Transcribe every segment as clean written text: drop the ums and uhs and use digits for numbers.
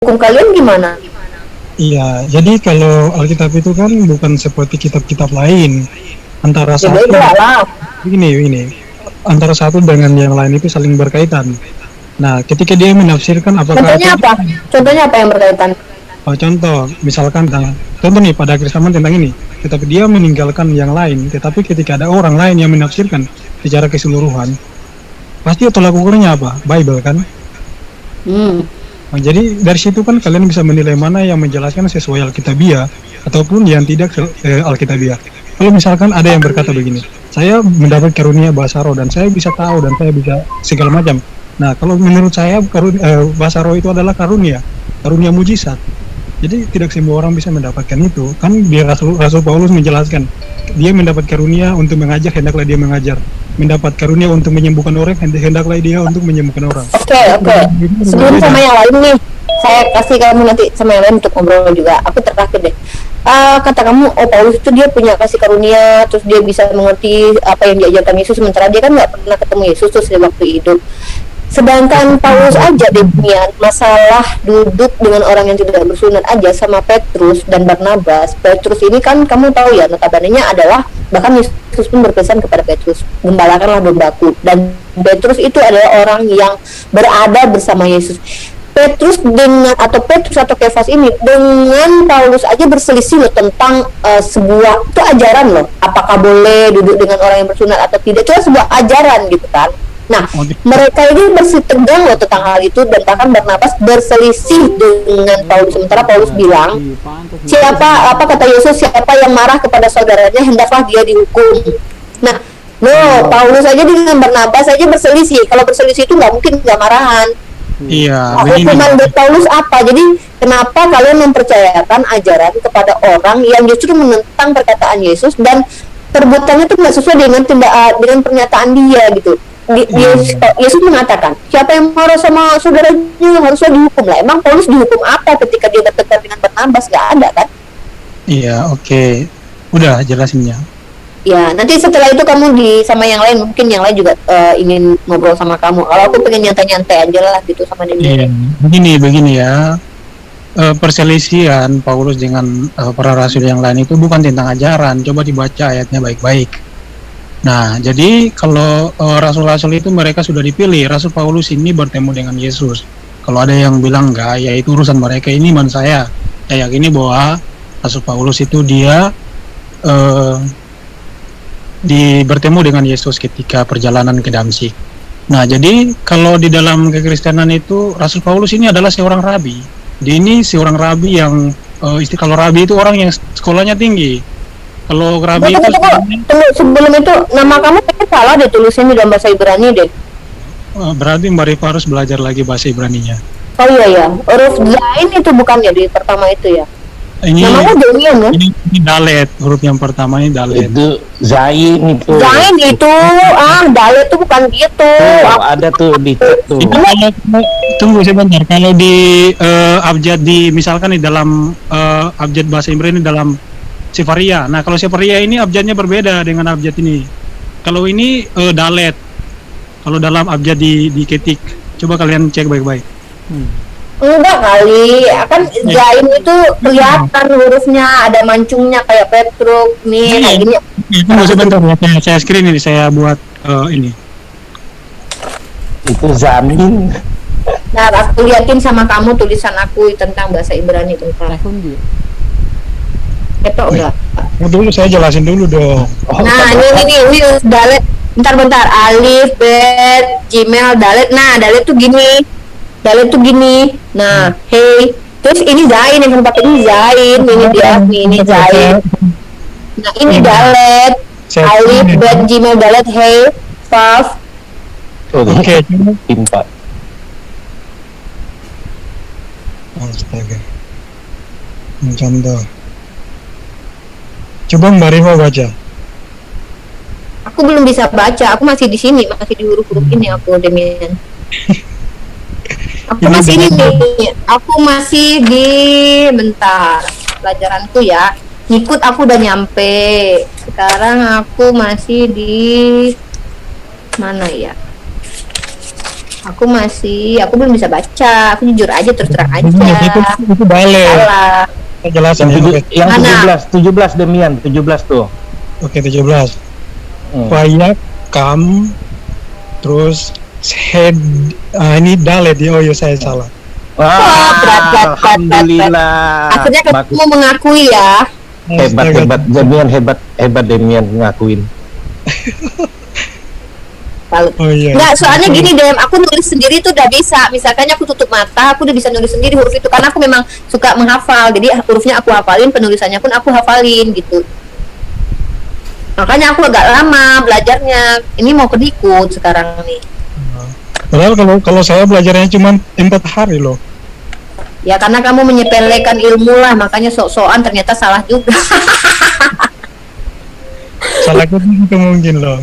hukum kalian gimana? Iya, jadi kalau Alkitab itu kan bukan seperti kitab-kitab lain. Antara Ya satu, beda lah. ini, antara satu dengan yang lain itu saling berkaitan. Nah, ketika dia menafsirkan apakah Contohnya apa? Contohnya apa yang berkaitan? contoh, misalkan, contoh nih pada akhir zaman tentang ini, tetapi dia meninggalkan yang lain, tetapi ketika ada orang lain yang menafsirkan secara keseluruhan, pasti tolak ukurnya apa? Bible kan? Hmm. Nah, jadi dari situ kan kalian bisa menilai mana yang menjelaskan sesuai Alkitabiah ataupun yang tidak Alkitabiah. Kalau misalkan ada yang berkata begini, saya mendapat karunia bahasa roh dan saya bisa tahu dan saya bisa segala macam. Nah, kalau menurut saya bahasa roh itu adalah karunia mujizat. Jadi tidak semua orang bisa mendapatkan itu. Kan dia Rasul Paulus menjelaskan, dia mendapat karunia untuk mengajar, hendaklah dia mengajar. Mendapat karunia untuk menyembuhkan orang, hendaklah dia untuk menyembuhkan orang. Oke. Sebelum sama yang lain nih, saya kasih kamu nanti sama yang lain untuk ngobrol juga. Aku terakhir deh. Kata kamu, Paulus itu dia punya kasih karunia, terus dia bisa mengerti apa yang diajarkan Yesus, sementara dia kan nggak pernah ketemu Yesus terus di waktu hidup. Sedangkan Paulus aja deh punya masalah duduk dengan orang yang tidak bersunat aja sama Petrus dan Barnabas. Petrus ini kan kamu tahu ya, notabene-nya adalah bahkan Yesus pun berpesan kepada Petrus, gembalakanlah dombaku. Dan Petrus itu adalah orang yang berada bersama Yesus. Petrus atau Kefas ini dengan Paulus aja berselisih loh tentang sebuah itu ajaran loh, apakah boleh duduk dengan orang yang bersunat atau tidak. Itu sebuah ajaran gitu kan. Nah, mereka ini bersitegang loh tentang hal itu, dan bahkan Barnabas berselisih dengan Paulus. Sementara Paulus bilang, apa kata Yesus, siapa yang marah kepada saudaranya hendaklah dia dihukum. Nah, Paulus aja dengan Barnabas aja berselisih. Kalau berselisih itu nggak mungkin nggak marahan. Iya. Hukuman dari Paulus apa? Jadi kenapa kalian mempercayakan ajaran kepada orang yang justru menentang perkataan Yesus dan perbuatannya itu nggak sesuai dengan pernyataan dia gitu? Yesus mengatakan, siapa yang marah sama saudaranya harusnya dihukum lah. Emang Paulus dihukum apa ketika dia bertengkar dengan Barnabas? Gak ada kan? Iya, oke. Udah jelasinnya. Ya, nanti setelah itu kamu sama yang lain, mungkin yang lain juga ingin ngobrol sama kamu. Kalau aku pengen nyantai-nyantai aja lah gitu sama dia. Iya, begini ya. Perselisihan Paulus dengan para rasul yang lain itu bukan tentang ajaran. Coba dibaca ayatnya baik-baik. Nah, jadi kalau rasul-rasul itu mereka sudah dipilih. Rasul Paulus ini bertemu dengan Yesus. Kalau ada yang bilang enggak, ya itu urusan mereka. Ini iman saya. Saya yakini bahwa Rasul Paulus itu dia bertemu dengan Yesus ketika perjalanan ke Damsyik. Nah, jadi kalau di dalam kekristenan itu Rasul Paulus ini adalah seorang rabi. Dia ini seorang rabi yang kalau rabi itu orang yang sekolahnya tinggi. Kalau rabi itu tunggu, sebelum itu nama kamu salah deh tulisannya dalam bahasa Ibrani deh. Berarti Mbak Rifa harus belajar lagi bahasa Ibraninya. Oh iya, huruf Zain itu bukan ya di pertama itu ya? Namanya Demian kan? Ini Dalet, huruf yang pertama ini Dalet. Itu Zain itu. Zain itu, Dalet itu bukan gitu. Ada tuh di chat tuh. Tunggu sebentar, kalau di abjad misalkan di dalam abjad bahasa Ibrani dalam Sefaria. Nah, kalau Sefaria ini abjadnya berbeda dengan abjad ini. Kalau ini Dalet. Kalau dalam abjad di ketik, coba kalian cek baik-baik. Enggak kali, kan Zain itu kelihatan hurufnya, ada mancungnya kayak Petruk nih, kayak gini. Tunggu sebentar, saya screen ini, saya buat ini. Itu Zamin. Nah, aku liatin sama kamu tulisan aku tentang bahasa Ibrani bentar. Ketok enggak? Dulu saya jelasin dulu dong. Nah, ini Dalet. Bentar. Alif, Bet, Gmail, Dalet. Nah, Dalet tuh gini. Nah, hey. Terus ini Zain, yang pakai ini Zain. Ini dia, ini Zain. Nah, ini Dalet. Alif, Bet, Gmail, Dalet, hey, Faf. Oke. Impak. Astaga. Contoh. Coba Mbak Rifa baca. Aku belum bisa baca, aku masih di sini, masih di huruf-huruf ini aku, Demian. Aku masih di bentar, pelajaranku ya. Ngikut aku udah nyampe. Sekarang aku masih di mana ya? Aku belum bisa baca. Aku jujur aja, terus terang aja. Itu balik. Salah. Saya jelasin ya. Oke. Yang Mana? 17 Demian, 17 tuh. Oke, 17. Fayak, kam, terus head, ini dalet ya. Oh iya, saya salah. berat. Alhamdulillah. Akhirnya kamu mengakui ya. Hebat Demian, hebat Demian ngakuin. Oh iya. Nggak, soalnya gini Dem, aku nulis sendiri tuh udah bisa. Misalkan aku tutup mata, aku udah bisa nulis sendiri huruf itu karena aku memang suka menghafal. Jadi hurufnya aku hafalin, penulisannya pun aku hafalin gitu. Makanya aku agak lama belajarnya. Ini mau kedikut sekarang nih. Padahal kalau saya belajarnya cuma 4 hari loh. Ya karena kamu menyepelekan ilmu lah, makanya sok-sokan ternyata salah juga. Salah itu mungkin loh.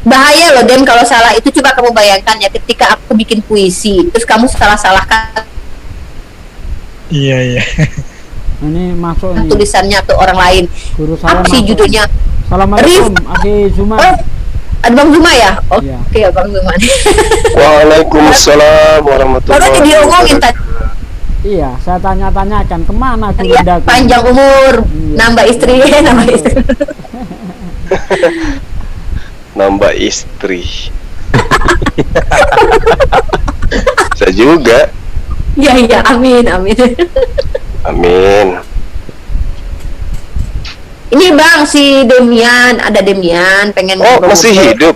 Bahaya loh Dem kalau salah itu. Coba kamu bayangkan ya, ketika aku bikin puisi terus kamu salah-salahkan Iya. Ini masuk nih. tulisannya atau orang lain. Guru saya Apa sih masuk. judulnya? Assalamualaikum, Aki Zuma. Oh, ada Bang Zuma ya? Iya. Oke ya Bang Zuma. Waalaikumsalam warahmatullahi Baru diomongin tadi Iya, saya tanya-tanyakan kemana ya, Gurindaku. panjang umur, Iya. nambah istri. Nambah istri. Saya juga. Iya, amin. Amin. Ini Bang, si Demian, ada Demian pengen Oh, ngobrol. masih hidup.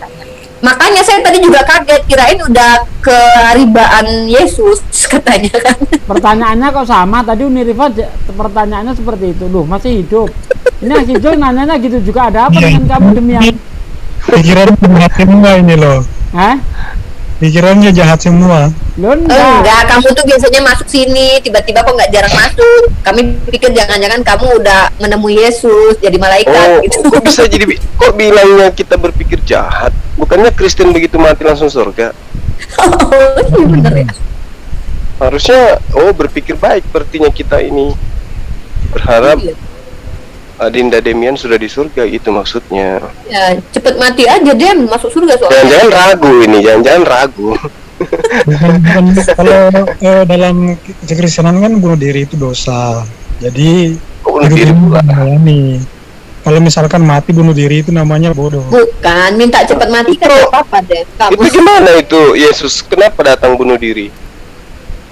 Makanya saya tadi juga kaget, kirain udah keribaan Yesus katanya kan. Pertanyaannya kok sama, tadi Uniriva pertanyaannya seperti itu. Loh, masih hidup. Ini Aki Joy nanyanya gitu juga, ada apa dengan kamu Demian? Pikiran jahat semua ini loh. Hah? Pikirannya jahat semua. Loh, Enggak, kamu tuh biasanya masuk sini, tiba-tiba kok nggak jarang masuk. Kami pikir jangan-jangan kamu udah menemui Yesus, jadi malaikat Oh, gitu. kok bisa jadi kok bilangnya kita berpikir jahat? Bukannya Kristen begitu mati langsung surga? Oh, iya bener ya. Harusnya berpikir baik berartinya kita ini. Berharap Iya. Adinda Demian sudah di surga, itu maksudnya. Ya, cepet mati aja Dem, masuk surga soalnya. Jangan-jangan ragu ini, jangan-jangan ragu. Kalau dalam kekristenan kan bunuh diri itu dosa. Jadi Kok bunuh diri pula? melayani. Kalau misalkan mati bunuh diri itu namanya bodoh. Bukan, minta cepet mati kan gak apa-apa Dem. Kamu Itu gimana itu Yesus? Kenapa datang bunuh diri?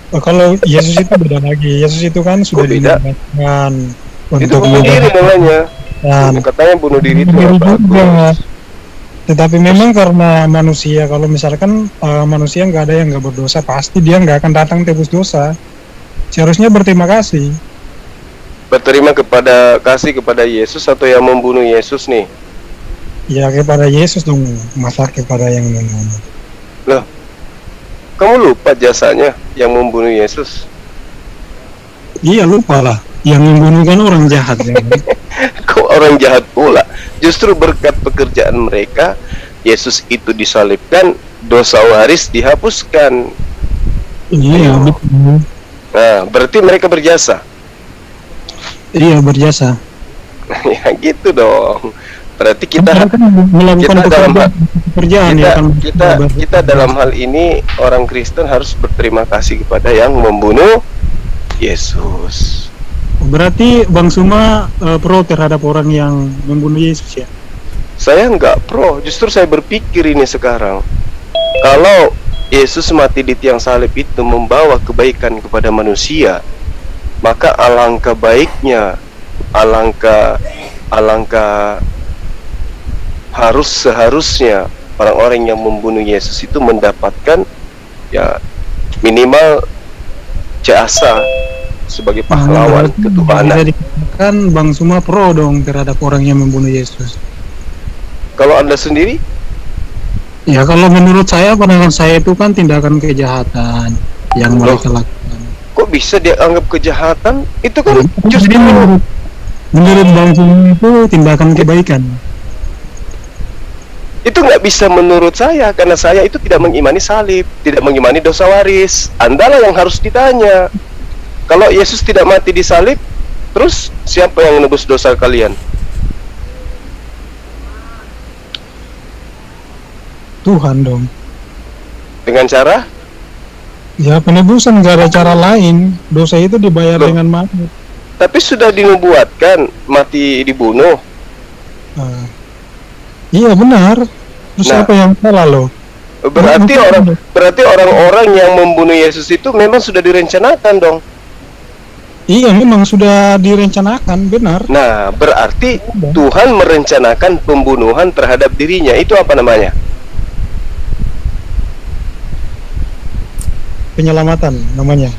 Kalau Yesus itu beda lagi. Yesus itu kan sudah beda? dinyatakan Itu bunuh diri namanya. dan Katanya bunuh diri itu Bunuh diri nggak juga. bagus. Tetapi memang karena manusia, kalau misalkan manusia nggak ada yang nggak berdosa, pasti dia nggak akan datang tebus dosa. Seharusnya berterima kasih. Berterima kasih kepada Yesus atau yang membunuh Yesus nih? Ya kepada Yesus dong, masa kepada yang membunuh. Loh, kamu lupa jasanya yang membunuh Yesus? Iya lupa lah. Yang membunuh kan orang jahat ya. Kok orang jahat pula? Justru berkat pekerjaan mereka, Yesus itu disalibkan, dosa waris dihapuskan. Iya betul. Nah, berarti mereka berjasa. Iya berjasa. Ya gitu dong. Berarti kita Mereka melakukan kita dalam pekerjaan ya kan. kita dalam hal ini orang Kristen harus berterima kasih kepada yang membunuh Yesus. Berarti Bang Suma pro terhadap orang yang membunuh Yesus ya? Saya nggak pro, justru saya berpikir ini sekarang. Kalau Yesus mati di tiang salib itu membawa kebaikan kepada manusia, maka alangkah baiknya, alangkah seharusnya orang-orang yang membunuh Yesus itu mendapatkan ya minimal jasa sebagai pahlawan ketuhanan. Bisa dikatakan Bang Suma pro dong terhadap orang yang membunuh Yesus. Kalau Anda sendiri? Ya kalau menurut saya, pandangan saya itu kan tindakan kejahatan yang mereka lakukan. Kok bisa dia anggap kejahatan? Itu kan Jadi justru menurut Bang Suma itu tindakan kebaikan. itu nggak bisa menurut saya, karena saya itu tidak mengimani salib, tidak mengimani dosa waris. Anda lah yang harus ditanya. Kalau Yesus tidak mati di salib, terus siapa yang menebus dosa kalian? Tuhan dong. Dengan cara? Ya penebusan, nggak ada cara lain. Dosa itu dibayar Loh. dengan mati. Tapi sudah dinubuatkan mati dibunuh. Nah, iya benar. Terus Nah. apa yang salah loh? Berarti orang-orang yang membunuh Yesus itu memang sudah direncanakan dong. Iya memang sudah direncanakan, benar. Nah, berarti Tuhan merencanakan pembunuhan terhadap dirinya. Itu apa namanya? Penyelamatan namanya.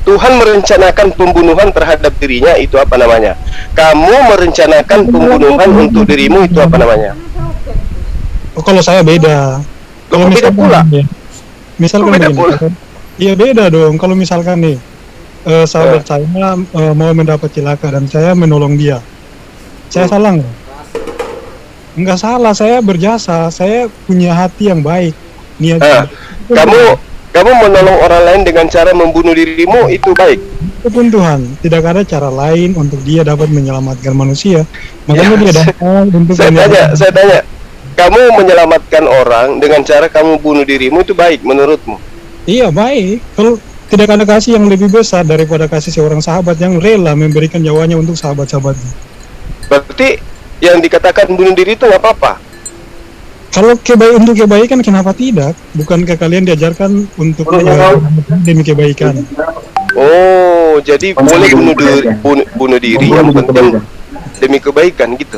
Tuhan merencanakan pembunuhan terhadap dirinya, itu apa namanya? Kamu merencanakan pembunuhan untuk dirimu, itu apa namanya? Oh, kalau saya beda. Kalau Beda pula. Misalkan Beda begini, pula. iya beda dong. Kalau misalkan nih sahabat saya mau mendapat celaka dan saya menolong dia, saya salah nggak? Nggak salah, saya berjasa, saya punya hati yang baik. Niat. Kamu menolong orang lain dengan cara membunuh dirimu, itu baik. Itu pun Tuhan, tidak ada cara lain untuk dia dapat menyelamatkan manusia. Makanya Ya, dia datang untuk Saya tanya, kamu menyelamatkan orang dengan cara kamu bunuh dirimu, itu baik menurutmu? Iya baik. Kalau tidak ada kasih yang lebih besar daripada kasih seorang sahabat yang rela memberikan nyawanya untuk sahabat-sahabatnya. Berarti yang dikatakan bunuh diri itu nggak apa-apa? Kalau untuk kebaikan kenapa tidak? Bukankah kalian diajarkan untuk demi kebaikan? Oh, jadi boleh bunuh diri yang penting demi kebaikan gitu.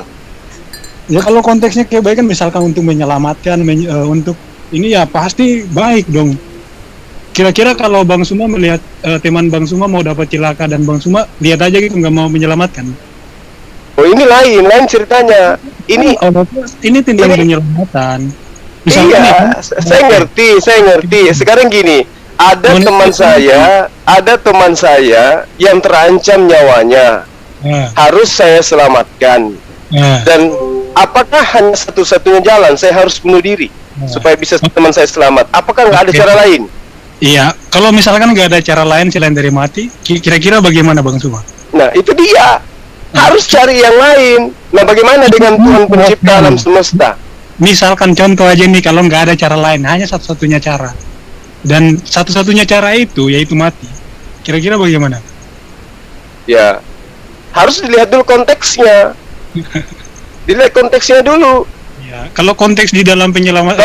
Ya kalau konteksnya kebaikan misalkan untuk menyelamatkan untuk ini ya pasti baik dong. Kira-kira kalau Bang Suma melihat teman Bang Suma mau dapat celaka dan Bang Suma lihat aja gitu nggak mau menyelamatkan. Oh, ini lain ceritanya. Ini tindakan penyelamatan. Misalkan iya, saya ngerti. Sekarang gini, ada teman saya yang terancam nyawanya. Harus saya selamatkan. Dan apakah hanya satu-satunya jalan saya harus bunuh diri supaya bisa teman saya selamat? Apakah nggak ada cara lain? Iya, kalau misalkan nggak ada cara lain selain dari mati, kira-kira bagaimana Bang Suma? Nah, itu dia. Harus cari yang lain. Nah, bagaimana dengan Tuhan pencipta alam semesta? Misalkan contoh aja nih, kalau nggak ada cara lain, hanya satu-satunya cara. Dan satu-satunya cara itu yaitu mati. Kira-kira bagaimana? Ya, harus dilihat dulu konteksnya. Dilihat konteksnya dulu. Ya, kalau konteks di dalam penyelamat.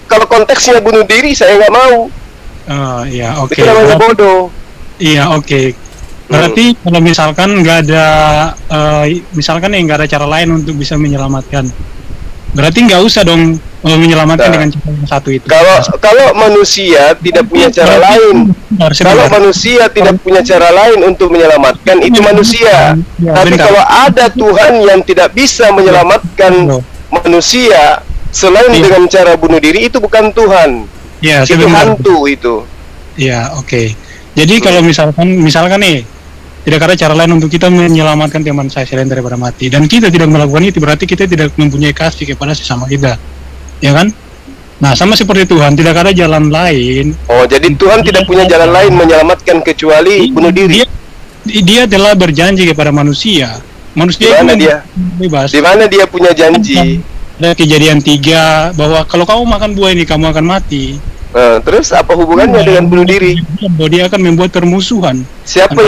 Kalau konteksnya bunuh diri, saya nggak mau. Iya, oke. Itu namanya bodoh. Iya, oke. Berarti kalau misalkan nggak ada, misalkan nggak ada cara lain untuk bisa menyelamatkan, berarti nggak usah dong menyelamatkan dengan cara yang satu itu. Kalau manusia tidak punya cara lain, manusia tidak punya cara lain untuk menyelamatkan, itu manusia. Tapi kalau ada Tuhan yang tidak bisa menyelamatkan manusia selain dengan cara bunuh diri, itu bukan Tuhan. Ya, itu hantu itu. Ya, oke. Jadi kalau misalkan nih tidak ada cara lain untuk kita menyelamatkan teman saya selain daripada mati, dan kita tidak melakukan itu, berarti kita tidak mempunyai kasih kepada sesama kita, ya kan? Nah, sama seperti Tuhan, tidak ada jalan lain. Oh, jadi Tuhan tidak punya jalan lain menyelamatkan kecuali bunuh diri. Dia telah berjanji kepada manusia. Manusia itu dia bebas. Di mana dia punya janji? Ada Kejadian 3 bahwa kalau kamu makan buah ini kamu akan mati. Terus apa hubungannya dengan bunuh diri? Bahwa dia akan membuat permusuhan. Siapa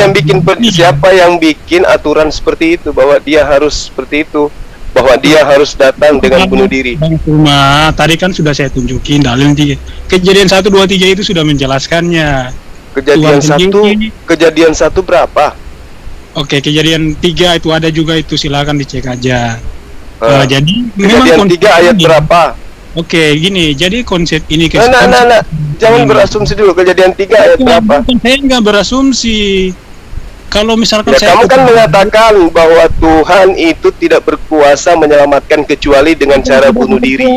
yang bikin aturan seperti itu, bahwa dia harus seperti itu, bahwa dia harus datang dengan bunuh diri? Cuma tadi kan sudah saya tunjukin dalil 3. Kejadian 1, 2, 3 itu sudah menjelaskannya. Kejadian 1 berapa? Oke, Kejadian 3 itu ada juga, itu silakan dicek aja. Jadi Kejadian 3 ayat berapa? Oke, gini, jadi konsep ini jangan berasumsi dulu. Kejadian 3 ayat berapa? Saya nggak berasumsi. Kalau misalkan kamu kan mengatakan bahwa Tuhan itu tidak berkuasa menyelamatkan kecuali dengan cara bunuh diri.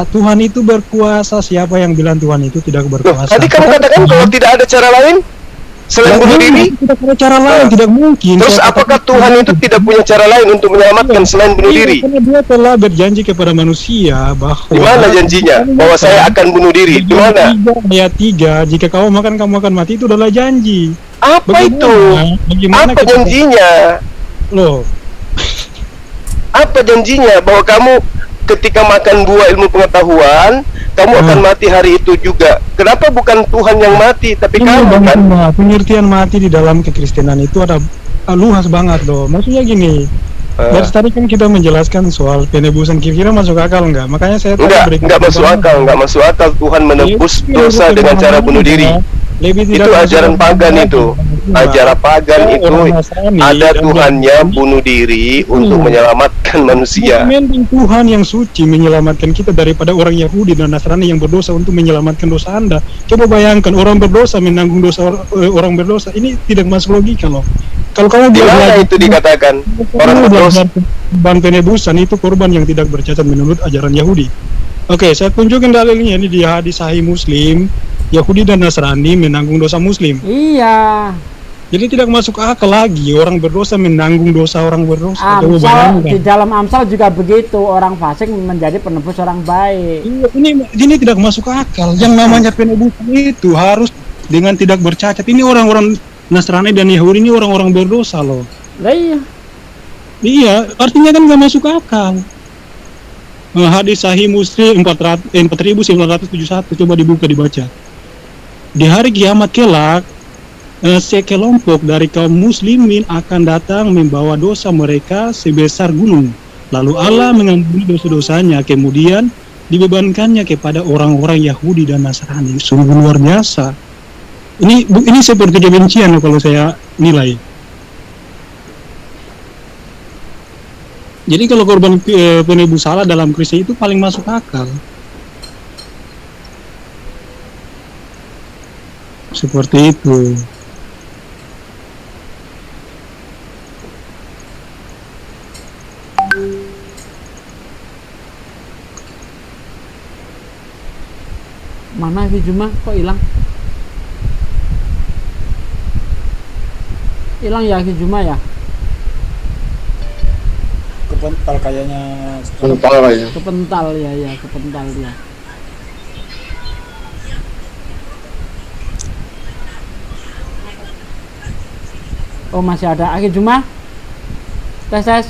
Tuhan itu berkuasa. Siapa yang bilang Tuhan itu tidak berkuasa? Tadi kamu katakan kalau tidak ada cara lain selain bunuh diri. Tidak ada cara lain, tidak mungkin. Terus apakah Tuhan itu tidak punya cara lain untuk menyelamatkan selain bunuh diri? Karena dia telah berjanji kepada manusia bahwa. Di mana janjinya? Bahwa saya akan bunuh diri. Di mana? Ayat 3, jika kamu makan kamu akan mati, itu adalah janji. Apa itu? Apa janjinya? Loh. Apa janjinya bahwa kamu ketika makan buah ilmu pengetahuan kamu akan mati hari itu juga? Kenapa bukan Tuhan yang mati tapi Ini kamu kan? pengertian mati di dalam kekristenan itu ada luas banget loh. Maksudnya gini, dari tadi kan kita menjelaskan soal penebusan, kira-kira masuk akal nggak? Makanya saya Enggak masuk akal Tuhan menebus dosa dengan cara bunuh diri. Itu ajaran pagan itu. Ajaran pagan itu ada Tuhannya bunuh diri untuk menyelamatkan manusia. Memang Tuhan yang suci menyelamatkan kita daripada orang Yahudi dan Nasrani yang berdosa untuk menyelamatkan dosa Anda. Coba bayangkan orang berdosa menanggung dosa orang berdosa. Ini tidak masuk logika loh. Kalau kamu di mana itu dikatakan orang berdosa? Korban penebusan itu korban yang tidak bercacat menurut ajaran Yahudi. Oke, saya tunjukkan dalilnya ini di hadis Sahih Muslim. Yahudi dan Nasrani menanggung dosa Muslim. Iya. Jadi tidak masuk akal lagi orang berdosa menanggung dosa orang berdosa. Amsal, di dalam Amsal juga begitu, orang fasik menjadi penebus orang baik. Ini tidak masuk akal. Yang namanya penebusan itu harus dengan tidak bercacat. Ini orang-orang Nasrani dan Yahudi ini orang-orang berdosa loh. Lah iya. Iya, artinya kan nggak masuk akal. Hadis Sahih Muslim 4971, coba dibuka dibaca. Di hari kiamat kelak, sekelompok dari kaum muslimin akan datang membawa dosa mereka sebesar gunung. Lalu Allah mengampuni dosa-dosanya, kemudian dibebankannya kepada orang-orang Yahudi dan Nasrani. Sungguh luar biasa. Ini seperti kebencian kalau saya nilai. Jadi kalau korban penebus salah dalam Kristen itu paling masuk akal. Seperti itu. Mana Hafiz Juma kok hilang? Hilang ya Hafiz Juma ya? Kepental kayaknya. Kepental ya, kepental dia. Oh masih ada Hafiz Juma? Tes.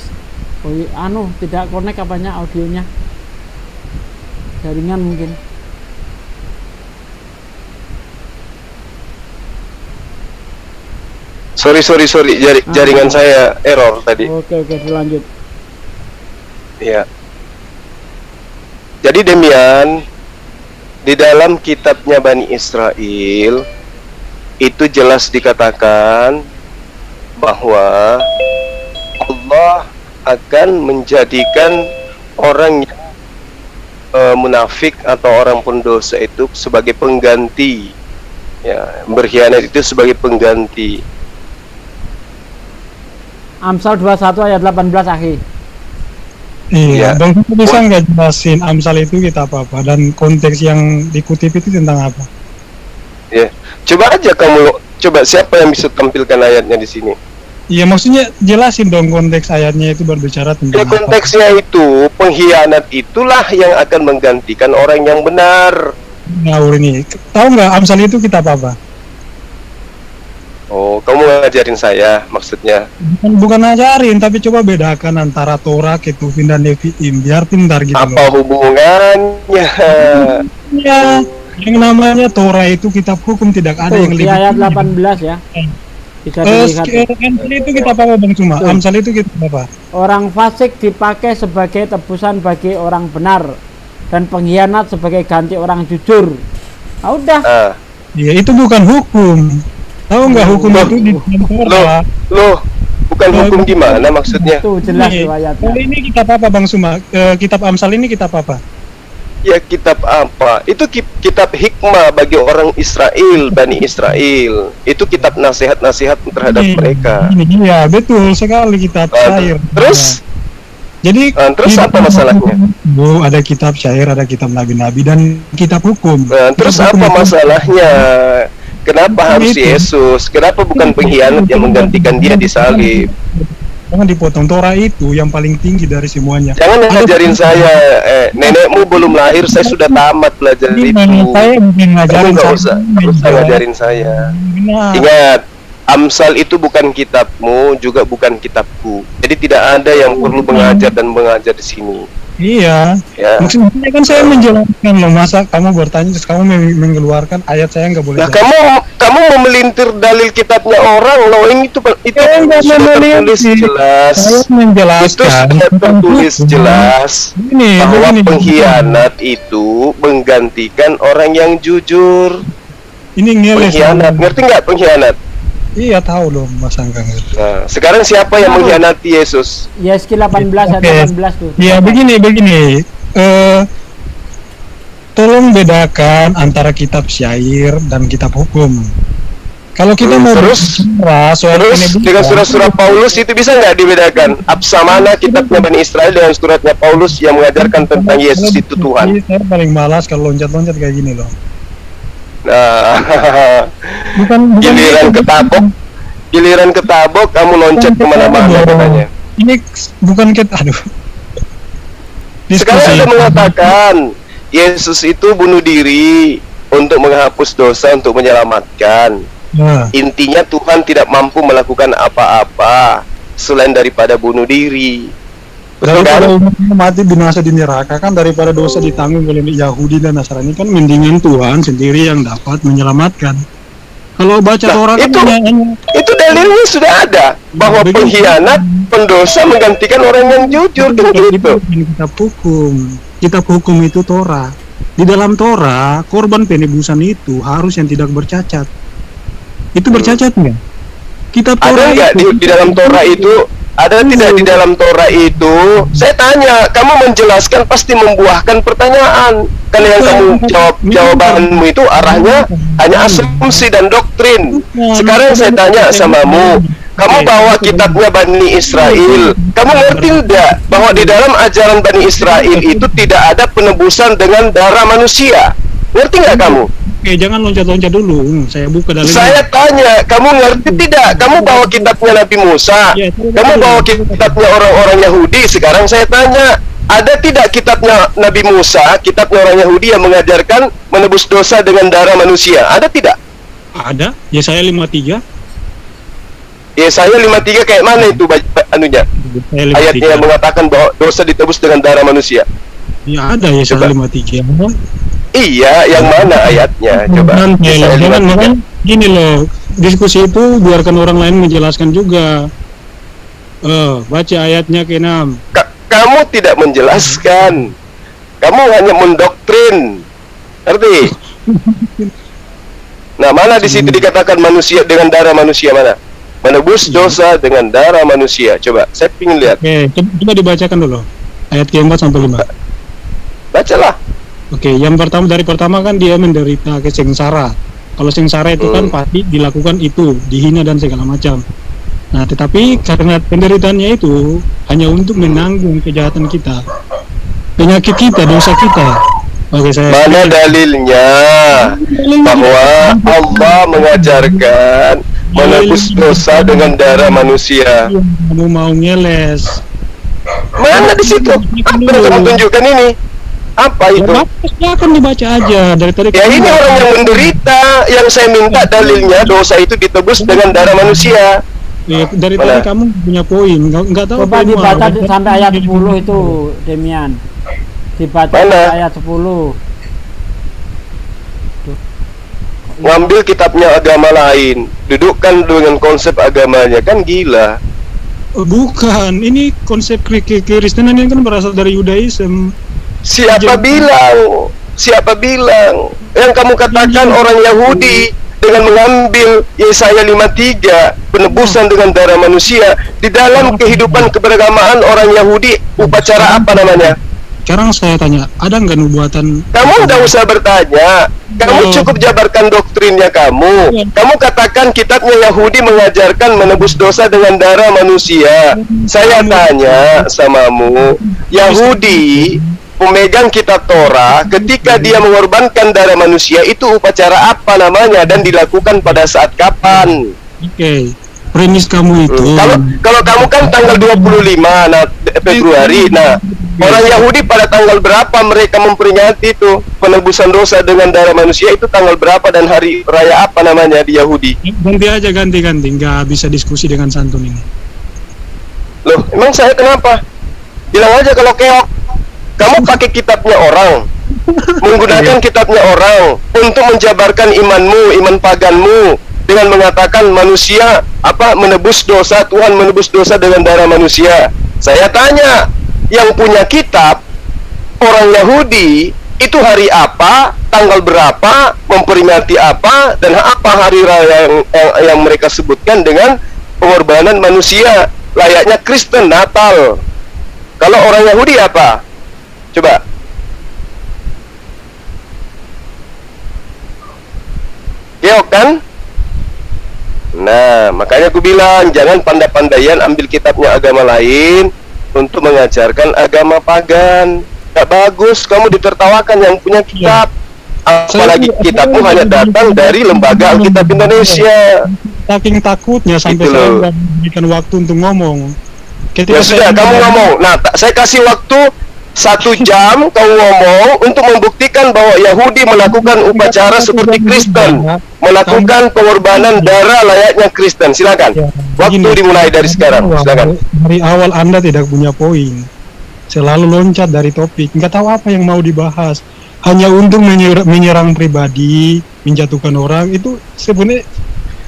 Oh tidak connect apanya audionya. Jaringan mungkin. Sorry, jaringan saya error tadi. Oke, dilanjut. Ya. Jadi demikian di dalam kitabnya Bani Israel itu jelas dikatakan bahwa Allah akan menjadikan orang yang munafik atau orang pendosa itu sebagai pengganti. Ya, berkhianat itu sebagai pengganti. Amsal 21 ayat 18 akhir. Iya, dan kita bisa nggak jelasin Amsal itu kita apa dan konteks yang dikutip itu tentang apa? Ya, coba aja siapa yang bisa tampilkan ayatnya di sini? Iya, maksudnya jelasin dong konteks ayatnya itu berbicara tentang konteksnya apa? Itu pengkhianat itulah yang akan menggantikan orang yang benar. Ngawur ini, tahu nggak Amsal itu kitab apa? Oh, kamu ngajarin saya maksudnya? Bukan ngajarin, tapi coba bedakan antara Torah, Ketuvim, dan Nevi'im, biar pintar gitu. Apa hubungannya? Ya, yang namanya Torah itu kitab hukum, tidak ada yang lebih. Ayat 18 ya. Bisa dilihat. Amsal itu kitab apa Bang Cuma? Amsal itu kitab apa? Orang fasik dipakai sebagai tebusan bagi orang benar, dan pengkhianat sebagai ganti orang jujur. Ah udah. Iya, itu bukan hukum. Tahu nggak hukum itu di Torah? Loh, bukan hukum di mana maksudnya? Itu jelas riwayatnya. Ini kitab apa Bang Suma? Kitab Amsal ini kitab apa? Ya kitab apa? Itu kitab hikmah bagi orang Israel, Bani Israel. Itu kitab nasihat-nasihat terhadap mereka. Iya, betul sekali kitab syair. Terus? Jadi terus apa masalahnya? Ada kitab syair, ada kitab nabi-nabi, dan kitab hukum. Terus apa masalahnya? Kenapa harus Yesus? Kenapa bukan pengkhianat yang menggantikan dia disalib? Jangan dipotong. Torah itu yang paling tinggi dari semuanya. Jangan ngajarin saya. Nenekmu belum lahir, saya sudah tamat belajar itu. Saya mungkin ngajarin. Nggak usah ngajarin saya. Ingat, Amsal itu bukan kitabmu, juga bukan kitabku. Jadi tidak ada yang perlu mengajar dan mengajar di sini. Iya. Ya. Maksudnya kan saya menjelaskan loh, masa kamu bertanya terus kamu mengeluarkan ayat saya nggak boleh. Nah, jalan. kamu memelintir dalil kitabnya orang loh. Ini itu nggak sudah tertulis jelas. Saya Itu menjelaskan. sudah tertulis jelas bahwa begini. pengkhianat itu menggantikan orang yang jujur. Ini ngeles. Pengkhianat, ngerti nggak pengkhianat? Iya tahu loh Mas Angga. Nah, sekarang siapa yang mengkhianati Yesus? Yeski 18 ayat 18 tuh. Ya begini. Tolong bedakan antara kitab syair dan kitab hukum. Kalau kita mau terus soal dengan surat-surat Paulus itu bisa nggak dibedakan? Absa mana kitabnya Bani Israel dengan suratnya Paulus yang mengajarkan tentang Yesus itu Tuhan? Saya paling malas kalau loncat-loncat kayak gini loh. Nah, Bukan giliran ketabok kamu loncat kemana-mana katanya. Ini bukan aduh. Sekarang Diskusi. Anda mengatakan Yesus itu bunuh diri untuk menghapus dosa, untuk menyelamatkan. Nah, Intinya Tuhan tidak mampu melakukan apa-apa selain daripada bunuh diri. Betul kan? daripada umatnya mati binasa di neraka kan, daripada dosa ditanggung oleh Yahudi dan Nasrani kan, mendingan Tuhan sendiri yang dapat menyelamatkan. Kalau baca Nah, Torah kan itu dalilnya sudah ada bahwa pengkhianat, pendosa menggantikan orang yang jujur kan gitu. Kitab hukum itu Torah. Di dalam Torah korban penebusan itu harus yang tidak bercacat. Itu bercacat nggak? Kitab Ada Torah nggak di dalam Torah itu? Ada tidak di dalam Torah itu? Saya tanya, kamu menjelaskan pasti membuahkan pertanyaan. Karena yang kamu jawabanmu itu arahnya hanya asumsi dan doktrin. Sekarang saya tanya samamu, kamu bawa kitabnya Bani Israel. Kamu ngerti tidak bahwa di dalam ajaran Bani Israel itu tidak ada penebusan dengan darah manusia? Ngerti nggak kamu? Oke, jangan loncat-loncat dulu. Saya buka dalilnya. Saya tanya, kamu ngerti tidak? Kamu bawa kitabnya Nabi Musa, kamu bawa kitabnya orang-orang Yahudi. Sekarang saya tanya, ada tidak kitabnya Nabi Musa, kitabnya orang Yahudi yang mengajarkan menebus dosa dengan darah manusia? Ada tidak? Ada. Yesaya 53. Yesaya 53 kayak mana itu anunya? Ayatnya yang mengatakan bahwa dosa ditebus dengan darah manusia. Ya ada Yesaya 53. Iya, yang mana ayatnya? Coba. Jangan gini loh, diskusi itu biarkan orang lain menjelaskan juga. Baca ayatnya ke-6. Kamu tidak menjelaskan. Kamu hanya mendoktrin. Ngerti? Nah, mana di situ dikatakan manusia dengan darah manusia mana? Menebus dosa dengan darah manusia. Coba, saya ingin lihat. Oke, coba dibacakan dulu. Ayat ke-4 sampai 5. Bacalah. Oke, yang pertama kan dia menderita kesengsara. Kalau sengsara itu kan pasti dilakukan itu, dihina dan segala macam. Nah, tetapi karena penderitaannya itu hanya untuk menanggung kejahatan kita, penyakit kita, dosa kita. Oke, mana dalilnya bahwa Allah mengajarkan menebus dosa dengan darah manusia? Kamu mau ngeles? Mana di situ? Apa yang kamu tunjukkan ini? Apa itu? Ya akan dibaca aja dari tadi. Ya ini orang yang menderita, yang saya minta dalilnya dosa itu ditebus dengan darah manusia. Ya, dari tadi kamu punya poin, nggak tahu. Coba dibaca sampai ayat 10 itu, Demian. Dibaca sampai ayat 10. Ngambil kitabnya agama lain, dudukkan dengan konsep agamanya, kan gila. Bukan, ini konsep Kristenan ini kan berasal dari Yudaism. Siapa bilang? Siapa bilang? Yang kamu katakan orang Yahudi dengan mengambil Yesaya 53 penebusan dengan darah manusia di dalam kehidupan keberagamaan orang Yahudi, upacara apa namanya? Sekarang saya tanya, ada nggak nubuatan? Kamu nggak usah bertanya, kamu cukup jabarkan doktrinnya kamu. Kamu katakan kitabnya Yahudi mengajarkan menebus dosa dengan darah manusia. Saya tanya samamu, Yahudi pemegang kitab Torah, ketika dia mengorbankan darah manusia itu upacara apa namanya dan dilakukan pada saat kapan? Oke, premis kamu itu. Kalau kamu kan tanggal 25 Februari. Nah, orang Yahudi pada tanggal berapa mereka memperingati itu penebusan dosa dengan darah manusia, itu tanggal berapa dan hari raya apa namanya di Yahudi? Ganti aja, ganti, nggak bisa diskusi dengan santun ini. Loh, emang saya kenapa? Bilang aja kalau keok. Kamu pakai kitabnya orang, menggunakan kitabnya orang untuk menjabarkan imanmu, iman paganmu, dengan mengatakan manusia menebus dosa, Tuhan menebus dosa dengan darah manusia. Saya tanya, yang punya kitab orang Yahudi itu hari apa, tanggal berapa, memperingati apa, dan apa hari raya yang mereka sebutkan dengan pengorbanan manusia, layaknya Kristen Natal. Kalau orang Yahudi apa? Coba. Keok kan? Nah, makanya aku bilang jangan pandai-pandaian ambil kitabnya agama lain untuk mengajarkan agama pagan. Gak bagus kamu ditertawakan yang punya kitab. Apalagi kitabmu hanya datang dari Lembaga Alkitab Indonesia. Saking takutnya sampai Gitu saya loh. nggak memberikan waktu untuk ngomong. Ya sudah, kamu ngomong. Nah, saya kasih waktu 1 jam kamu ngomong untuk membuktikan bahwa Yahudi melakukan upacara seperti Kristen, melakukan pengorbanan darah layaknya Kristen. Silakan. Waktu dimulai dari sekarang. Silakan. Dari awal Anda tidak punya poin, selalu loncat dari topik, nggak tahu apa yang mau dibahas, hanya untuk menyerang pribadi, menjatuhkan orang. Itu sebenarnya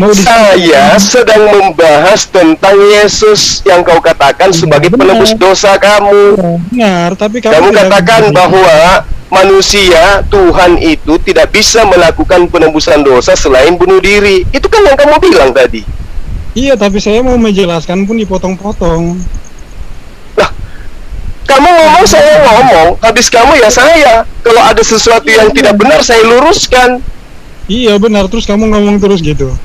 Saya sedang membahas tentang Yesus yang kau katakan sebagai penebus dosa kamu. benar, tapi Kamu katakan bahwa manusia, Tuhan itu tidak bisa melakukan penebusan dosa selain bunuh diri. Itu kan yang kamu bilang tadi. iya, tapi saya mau menjelaskan pun dipotong-potong. Lah, kamu ngomong, saya ngomong. Habis kamu ya saya. Kalau ada sesuatu yang tidak benar, saya luruskan. Iya benar, terus kamu ngomong terus gitu.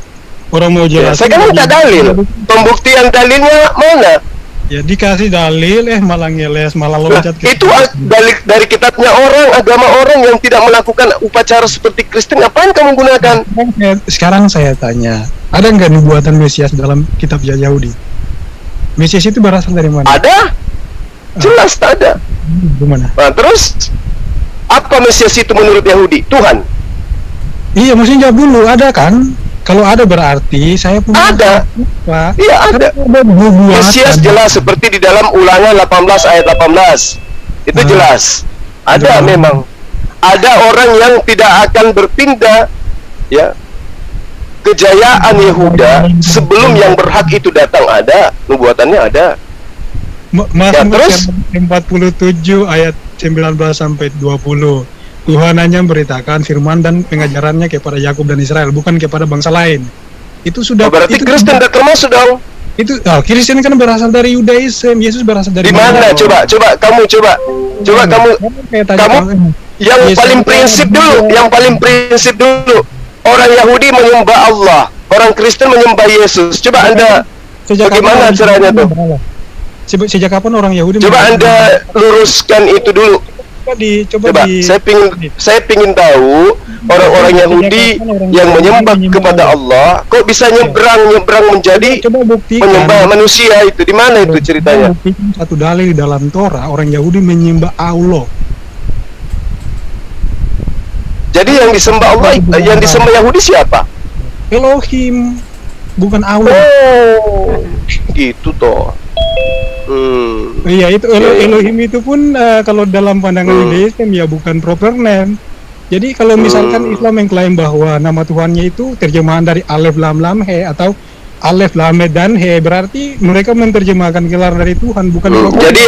Orang mau Ya, jelas. saya kan minta dalil. Pembuktian dalilnya mana? Ya dikasih dalil, malah ngeles, malah Lah, loncat ke itu dari kitabnya orang, agama orang yang tidak melakukan upacara seperti Kristen. Ngapain kamu gunakan? Sekarang saya tanya, ada nggak nubuatan Mesias dalam kitab Yahudi? Mesias itu berasal dari mana? Ada? Jelas ada. Gimana? Nah, terus apa Mesias itu menurut Yahudi? Tuhan. Iya, mesti jawab dulu, ada kan? Kalau ada berarti saya punya. Ada. Pak. Iya, ada. Nubuatan. Mesias jelas seperti di dalam Ulangan 18 ayat 18. Itu jelas. Ada memang. Ada orang yang tidak akan berpindah, ya. Kejayaan Yehuda sebelum yang berhak itu datang ada, nubuatannya ada. Mas Ya, terus? 47 ayat 19 sampai 20. Tuhan hanya memberitakan firman dan pengajarannya kepada Yakub dan Israel, bukan kepada bangsa lain. Itu sudah. Berarti itu, Kristen tidak termasuk dong. Itu Kristen kan berasal dari Yudaism, Yesus berasal dari Di mana? Coba kamu kamu yang paling prinsip dulu, Orang Yahudi menyembah Allah, orang Kristen menyembah Yesus. Coba Anda bagaimana caranya tuh? Sejak kapan orang Yahudi? Coba Anda luruskan itu dulu. Coba saya pingin tahu orang-orang Yahudi yang menyembah kepada Allah kok bisa nyebrang menjadi menyembah manusia. Itu di mana itu ceritanya? Satu dalil di dalam Torah, orang Yahudi menyembah Allah. Jadi yang disembah Allah, yang disembah Yahudi siapa? Elohim, bukan Allah. Oh, gitu toh. Iya, itu Elohim itu pun kalau dalam pandangan Yudaism ya bukan proper name. Jadi kalau misalkan Islam mengklaim bahwa nama Tuhannya itu terjemahan dari Alef Lam Lam He atau Alef Lamed dan He, berarti mereka menerjemahkan gelar dari Tuhan, bukan Jadi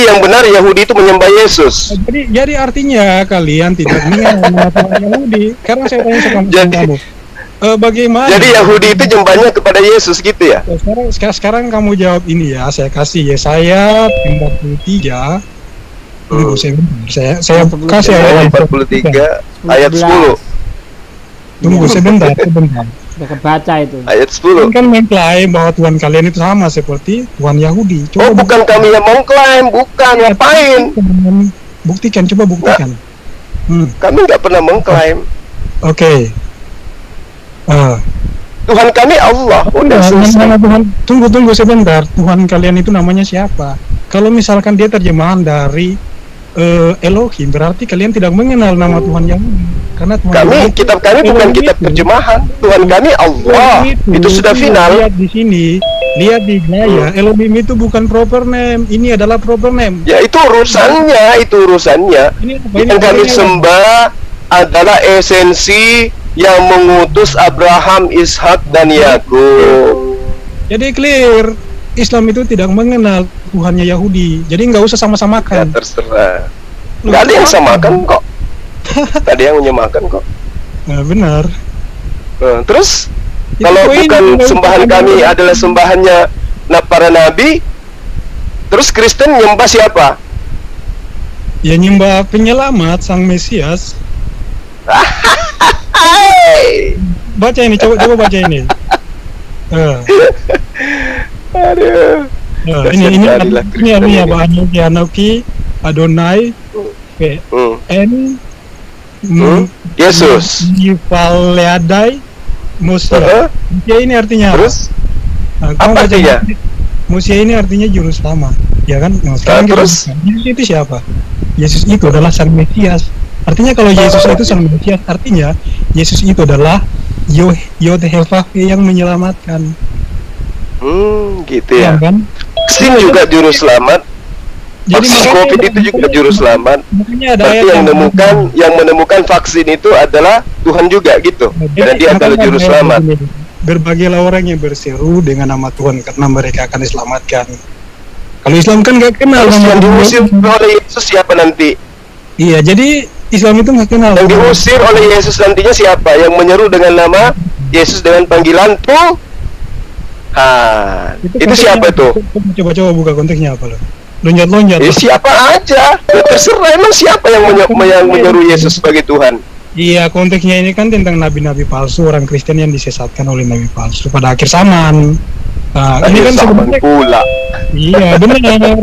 yang benar Yahudi itu menyembah Yesus. Jadi artinya kalian tidak mengenal nama Tuhan Yahudi. Karena saya tanya sama kamu. Bagaimana? Jadi Yahudi itu nyembahnya kepada Yesus gitu ya? Sekarang kamu jawab ini ya, saya kasih Yesaya 43. Tunggu saya kasih ayat 43 ayat 10. Tunggu sebentar. Udah kebaca itu. Ayat 10. Kan mengklaim bahwa Tuhan kalian itu sama seperti Tuhan Yahudi. Coba bukan kami yang mengklaim, bukan, ngapain? Buktikan, coba buktikan. Kami nggak pernah mengklaim. Oke. Tuhan kami Allah. Udah selesai. Nama Tuhan, tunggu sebentar. Tuhan kalian itu namanya siapa? Kalau misalkan dia terjemahan dari Elohim, berarti kalian tidak mengenal nama Tuhan Yahudi. Karena Tuhan Yahudi, Kitab kami bukan Elohim kitab itu, terjemahan. Tuhan kami Allah. Itu sudah final. Lihat di sini, lihat di Gaya, Elohim itu bukan proper name. Ini adalah proper name. Ya itu urusannya. Ini apa? Yang kami sembah adalah esensi yang mengutus Abraham, Ishak, dan Yakub. Jadi clear, Islam itu tidak mengenal Tuhannya Yahudi. Jadi nggak usah Ya sama-samakan. terserah. Loh, Gak ada yang kenapa? samakan kok. Tadi yang menyamakan kok. Nah, benar. Nah, terus Itu kalau poin, bukan nggak usah sembahan sama-sama. kami adalah sembahannya para nabi, terus Kristen nyembah siapa? Ya nyembah penyelamat sang Mesias. Hai. Baca ini, coba baca ini. Aduh. Ini Kasihan sekali lah Kristen ini. Anoki Adonai N Yesus. Yivaleadai Musia. Musia ini artinya apa? Terus Nah, kamu apa baca artinya? Musia ini artinya juru selamat, ya kan? Nah, sekarang kita terus? buka. Yesus itu siapa? Yesus itu adalah sang Mesias. Artinya kalau Yesus itu sang Mesias, artinya Yesus itu adalah Yod-Heh-Vah-He yang menyelamatkan. Gitu Ya ya. kan? Vaksin juga juru selamat. Vaksin makanya- COVID itu juga juru selamat. Makanya ada Berarti ayat yang menemukan vaksin itu adalah Tuhan juga gitu. Karena dia adalah makanya juru ada ayat selamat. begini. Berbagailah orang yang berseru dengan nama Tuhan karena mereka akan diselamatkan. Kalau Islam kan nggak kenal Terus nama yang Tuhan. diusir oleh Yesus siapa nanti? Iya, jadi Islam itu nggak kenal. Yang diusir oleh Yesus nantinya siapa? Yang menyeru dengan nama Yesus dengan panggilan Tuhan. Itu konteksnya siapa apa? tuh? Coba buka konteksnya apa loh? Lonjat-lonjat. Siapa aja? Ya terserah, emang siapa yang menyeru Yesus sebagai Tuhan? Iya, konteksnya ini kan tentang nabi-nabi palsu, orang Kristen yang disesatkan oleh nabi palsu pada akhir zaman. Nah, ini kan Zaman sebenarnya pula. iya benar.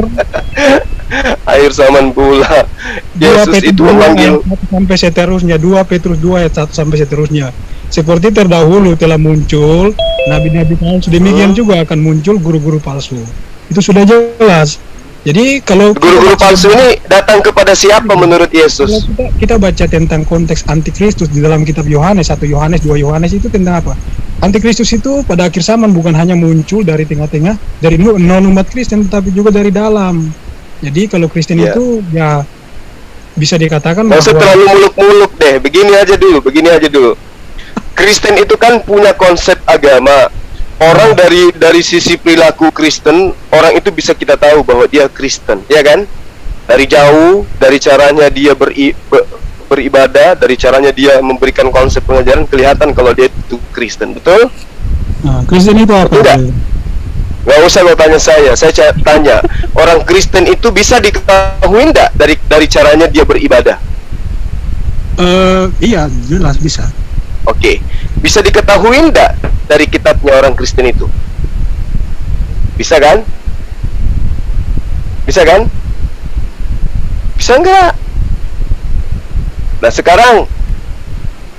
Akhir zaman pula. Yesus itu memanggil 1 sampai seterusnya, 2 Petrus 2 ayat 1 sampai seterusnya. Seperti terdahulu telah muncul nabi-nabi palsu, demikian juga akan muncul guru-guru palsu. Itu sudah jelas. Jadi kalau guru-guru palsu ini datang kepada siapa menurut kalau Yesus? kita baca tentang konteks antikristus di dalam kitab Yohanes, 1 Yohanes, 2 Yohanes itu tentang apa? Antikristus itu pada akhir zaman bukan hanya muncul dari tengah-tengah, dari non umat Kristen, tetapi juga dari dalam. Jadi kalau Kristen Ya. itu ya bisa dikatakan Nggak usah terlalu muluk-muluk deh. Begini aja dulu. Kristen itu kan punya konsep agama. Orang dari sisi perilaku Kristen, orang itu bisa kita tahu bahwa dia Kristen, ya kan? Dari jauh, dari caranya dia beribadah, dari caranya dia memberikan konsep pengajaran, kelihatan kalau dia itu Kristen, betul? Nah, Kristen itu apa? Betul nggak? Nggak usah lo tanya saya tanya. Orang Kristen itu bisa diketahui enggak dari caranya dia beribadah? Iya, jelas bisa. Oke, bisa diketahui enggak dari kitabnya orang Kristen itu? Bisa kan? Bisa kan? Bisa enggak? Nah sekarang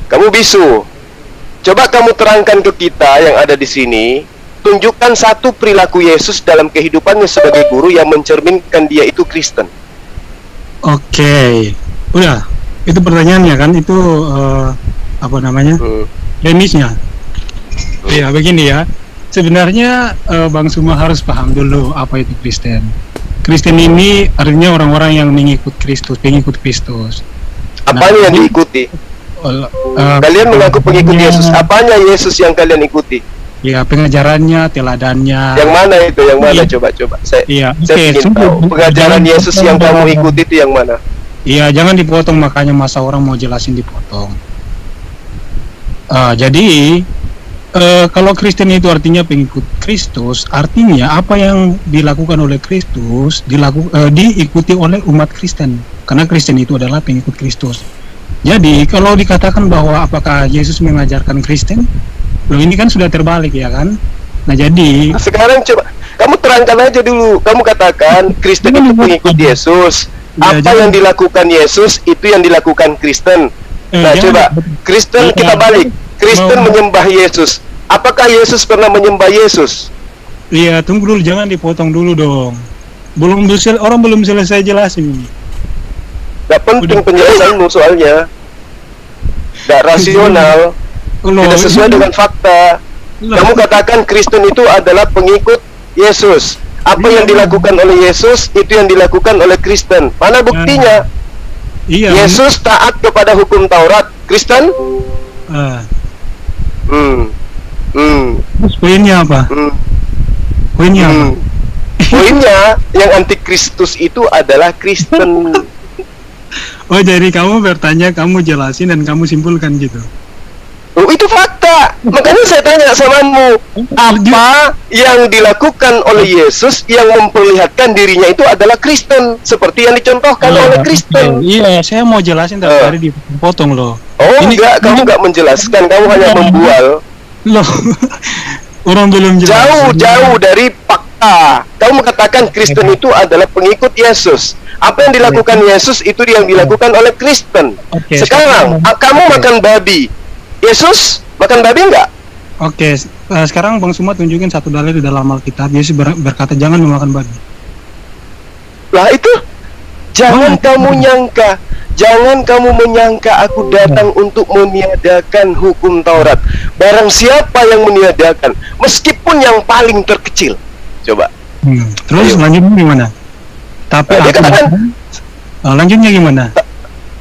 kamu bisu. Coba kamu terangkan ke kita yang ada di sini, tunjukkan satu perilaku Yesus dalam kehidupannya sebagai guru yang mencerminkan dia itu Kristen. Oke, udah. Itu pertanyaannya kan, itu apa namanya? Premisnya. Ya begini ya. Sebenarnya Bang Suma harus paham dulu apa itu Kristen. Kristen ini artinya orang-orang yang mengikut Kristus, pengikut Kristus. Apanya yang diikuti? Kalian mengaku pengikut Yesus. Apanya Yesus yang kalian ikuti? Ya pengajarannya, teladannya. Yang mana itu? Yang mana? Iya. Coba. Saya ingin sungguh. tahu. Pengajaran Jangan Yesus yang dipotong, kamu Bang. ikuti itu yang mana? Iya, jangan dipotong, makanya masa orang mau jelasin dipotong. Jadi kalau Kristen itu artinya pengikut Kristus, artinya apa yang dilakukan oleh Kristus diikuti oleh umat Kristen, karena Kristen itu adalah pengikut Kristus. Jadi kalau dikatakan bahwa apakah Yesus mengajarkan Kristen, loh ini kan sudah terbalik ya kan? Nah jadi Sekarang coba kamu terangkan aja dulu. Kamu katakan Kristen itu pengikut Yesus. Ya, Apa yang dilakukan Yesus itu yang dilakukan Kristen. Nah jangan- coba Kristen kita balik. Kristen Mau- menyembah Yesus. Apakah Yesus pernah menyembah Yesus? Iya, tunggu dulu, jangan dipotong dulu dong. Orang belum selesai jelasin ini. Gak penting penjelasanmu soalnya. Gak rasional. Tidak sesuai dengan fakta. Kamu katakan Kristen itu adalah pengikut Yesus. Apa yang dilakukan oleh Yesus itu yang dilakukan oleh Kristen. Mana buktinya? Iya. Yesus taat kepada hukum Taurat. Kristen? Terus poinnya apa? Poinnya apa? Poinnya yang antikristus itu adalah Kristen. Oh, jadi kamu bertanya, kamu jelasin dan kamu simpulkan gitu. Oh, itu fakta. Makanya saya tanya samamu, apa yang dilakukan oleh Yesus yang memperlihatkan dirinya itu adalah Kristen, seperti yang dicontohkan oleh Kristen. Iya, saya mau jelasin tapi tadi dipotong loh. Oh, enggak, kamu enggak menjelaskan, kamu hanya membual. Loh. Orang belum jelas. Jauh dari fakta. Kamu katakan Kristen itu adalah pengikut Yesus. Apa yang dilakukan Yesus itu yang dilakukan oleh Kristen. Sekarang kamu makan babi. Yesus makan babi enggak? Oke, sekarang Bang Suma tunjukin satu dalil di dalam Alkitab. Yesus berkata jangan memakan babi. Lah itu, jangan kamu nyangka, jangan kamu menyangka aku datang untuk meniadakan hukum Taurat. Barang siapa yang meniadakan, meskipun yang paling terkecil. Coba. Terus lanjutnya gimana? Tapi dia katakan, lanjutnya gimana?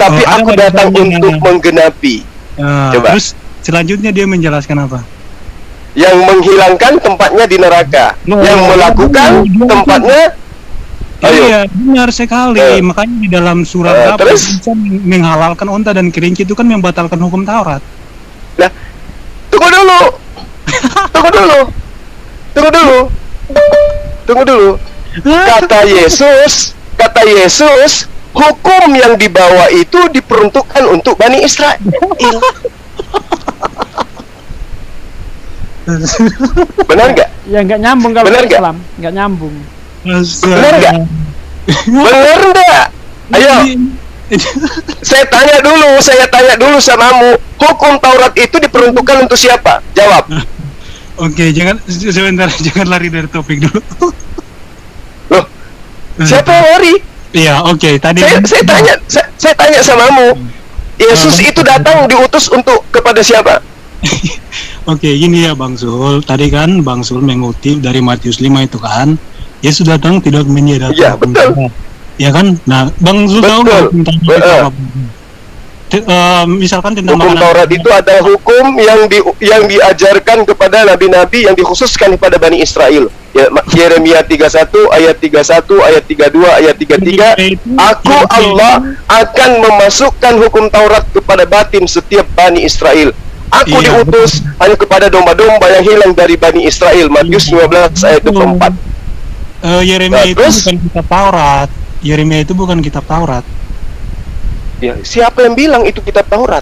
Tapi aku datang untuk menggenapi. Coba. Terus selanjutnya dia menjelaskan apa? Yang menghilangkan tempatnya di neraka, yang melakukan tempatnya. Iya, benar sekali. Makanya di dalam surat terus menghalalkan unta dan kelinci itu kan membatalkan hukum Taurat. Nah, tunggu dulu. Kata Yesus, hukum yang dibawa itu diperuntukkan untuk Bani Israel. Benar nggak? Ya nggak nyambung kalau Islam, nggak nyambung. Benar nggak? Benar nggak? Ayo, saya tanya dulu samamu, hukum Taurat itu diperuntukkan untuk siapa? Jawab. Oke, sebentar, jangan lari dari topik dulu. Loh, siapa yang lari? Iya, oke. Tadi saya tanya samamu, Yesus itu datang diutus untuk kepada siapa? Oke, gini ya Bang Sul. Tadi kan Bang Sul mengutip dari Matius 5 itu kan, Yesus datang tidak meniadakan. Iya, betul. Ya kan? Nah, Bang Sul tahu nggak tentang apa? Misalkan tentang hukum Taurat itu adalah hukum yang diajarkan kepada nabi-nabi yang dikhususkan kepada Bani Israel. Ya, Yeremia 31 ayat 31 ayat 32 ayat 33. Aku Allah akan memasukkan hukum Taurat kepada batin setiap Bani Israel. Aku diutus hanya kepada domba-domba yang hilang dari Bani Israel. Matius 15 ayat 24. Yeremia itu bukan kitab Taurat. Yeremia itu bukan kitab Taurat. Ya, siapa yang bilang itu kitab Taurat?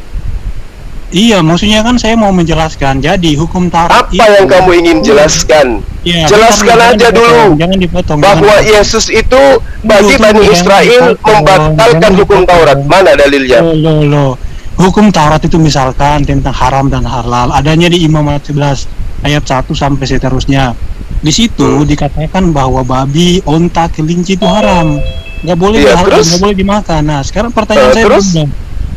Iya, maksudnya kan saya mau menjelaskan. Jadi hukum Taurat apa yang kamu ingin jelaskan? Ya, jelaskan aja dulu. Jangan dipotong. Bahwa Yesus itu bagi Bani Israel membatalkan hukum Taurat. Mana dalilnya? Hukum Taurat itu misalkan tentang haram dan halal, adanya di Imamat 11 ayat 1 sampai seterusnya. Di situ dikatakan bahwa babi, onta, kelinci itu haram. Nggak boleh nggak boleh dimakan. Nah, sekarang pertanyaan saya begini,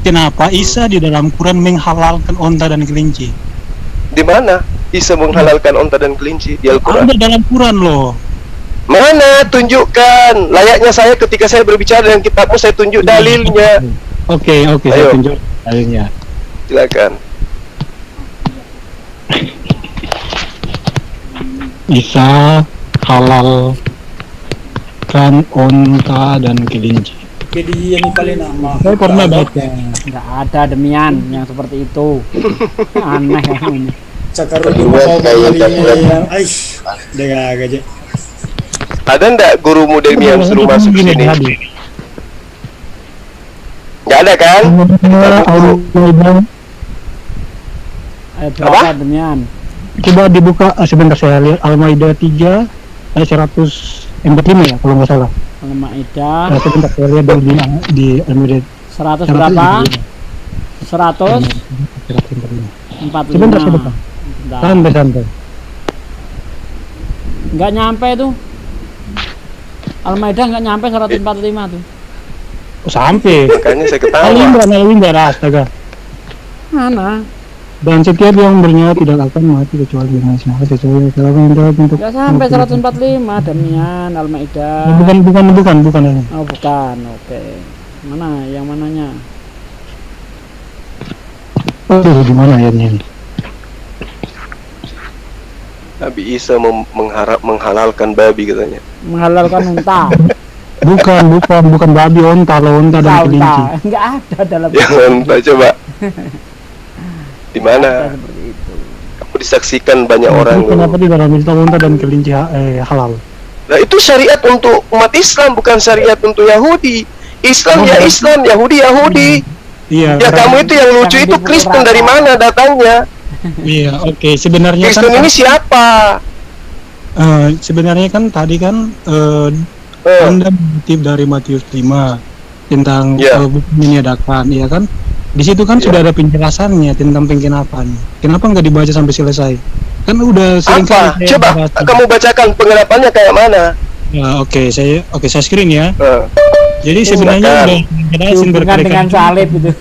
kenapa Isa di dalam Quran menghalalkan onta dan kelinci? Di mana Isa menghalalkan onta dan kelinci di Al-Quran? Ada dalam Quran loh. Mana? Tunjukkan. Layaknya saya ketika saya berbicara dengan kitabmu, saya tunjuk dalilnya. Oke, saya tunjuk dalilnya. Silakan. Isa halal kan onta dan kelinci. Jadi yang paling nama. Saya pernah baca. Nggak ada demian yang seperti itu. Aneh ini. Cakar dulu kalian. Aish, dengar aja. Ada ndak gurumu Demian suruh masuk sini? Nggak ada kan? Apa? Demian. Coba dibuka sebentar saya lihat Al-Maidah 3 ayat 145 ya kalau nggak salah. Al-Maidah. Sebentar saya lihat di Al-Maidah 100 berapa? 100 sebentar. Bentar. Santai. Nggak nyampe tuh. Al-Maidah nggak nyampe 145 tuh. Oh, sampai. Makanya saya ketawa. Al-Imran astaga. Mana? Dan setiap yang bernyawa tidak akan mati kecuali dengan semangat sesuai untuk Nggak sampai 145 Damian Al-Maidah. bukan ini. Oh bukan, oke. Mana? Yang mananya? Oh, di mana ayatnya ini? Nabi Isa menghalalkan babi katanya. Menghalalkan unta. Bukan babi, onta dan kelinci. Nggak ada dalam. Jangan Pak, coba. Di mana? Seperti itu. Kamu disaksikan banyak orang. Kenapa di dalam Islam onta dan kelinci halal? Nah, itu syariat untuk umat Islam, bukan syariat untuk Yahudi. Islam ya Islam, Yahudi. Iya. Ya kamu itu yang lucu itu Kristen dari mana datangnya? Iya, oke. Sebenarnya Kristen kan ini siapa? sebenarnya kan tadi kan Anda mengutip dari Matius 5 tentang bukan diniadakan, ya kan? Di situ kan sudah ada penjelasannya tentang penggenapan. Kenapa nggak dibaca sampai selesai? Kan udah sering Apa? kali Coba kamu bacakan penerapannya kayak mana? Ya, oke, saya screen ya. Jadi sebenarnya udah jelasin Hubungan dengan salib itu.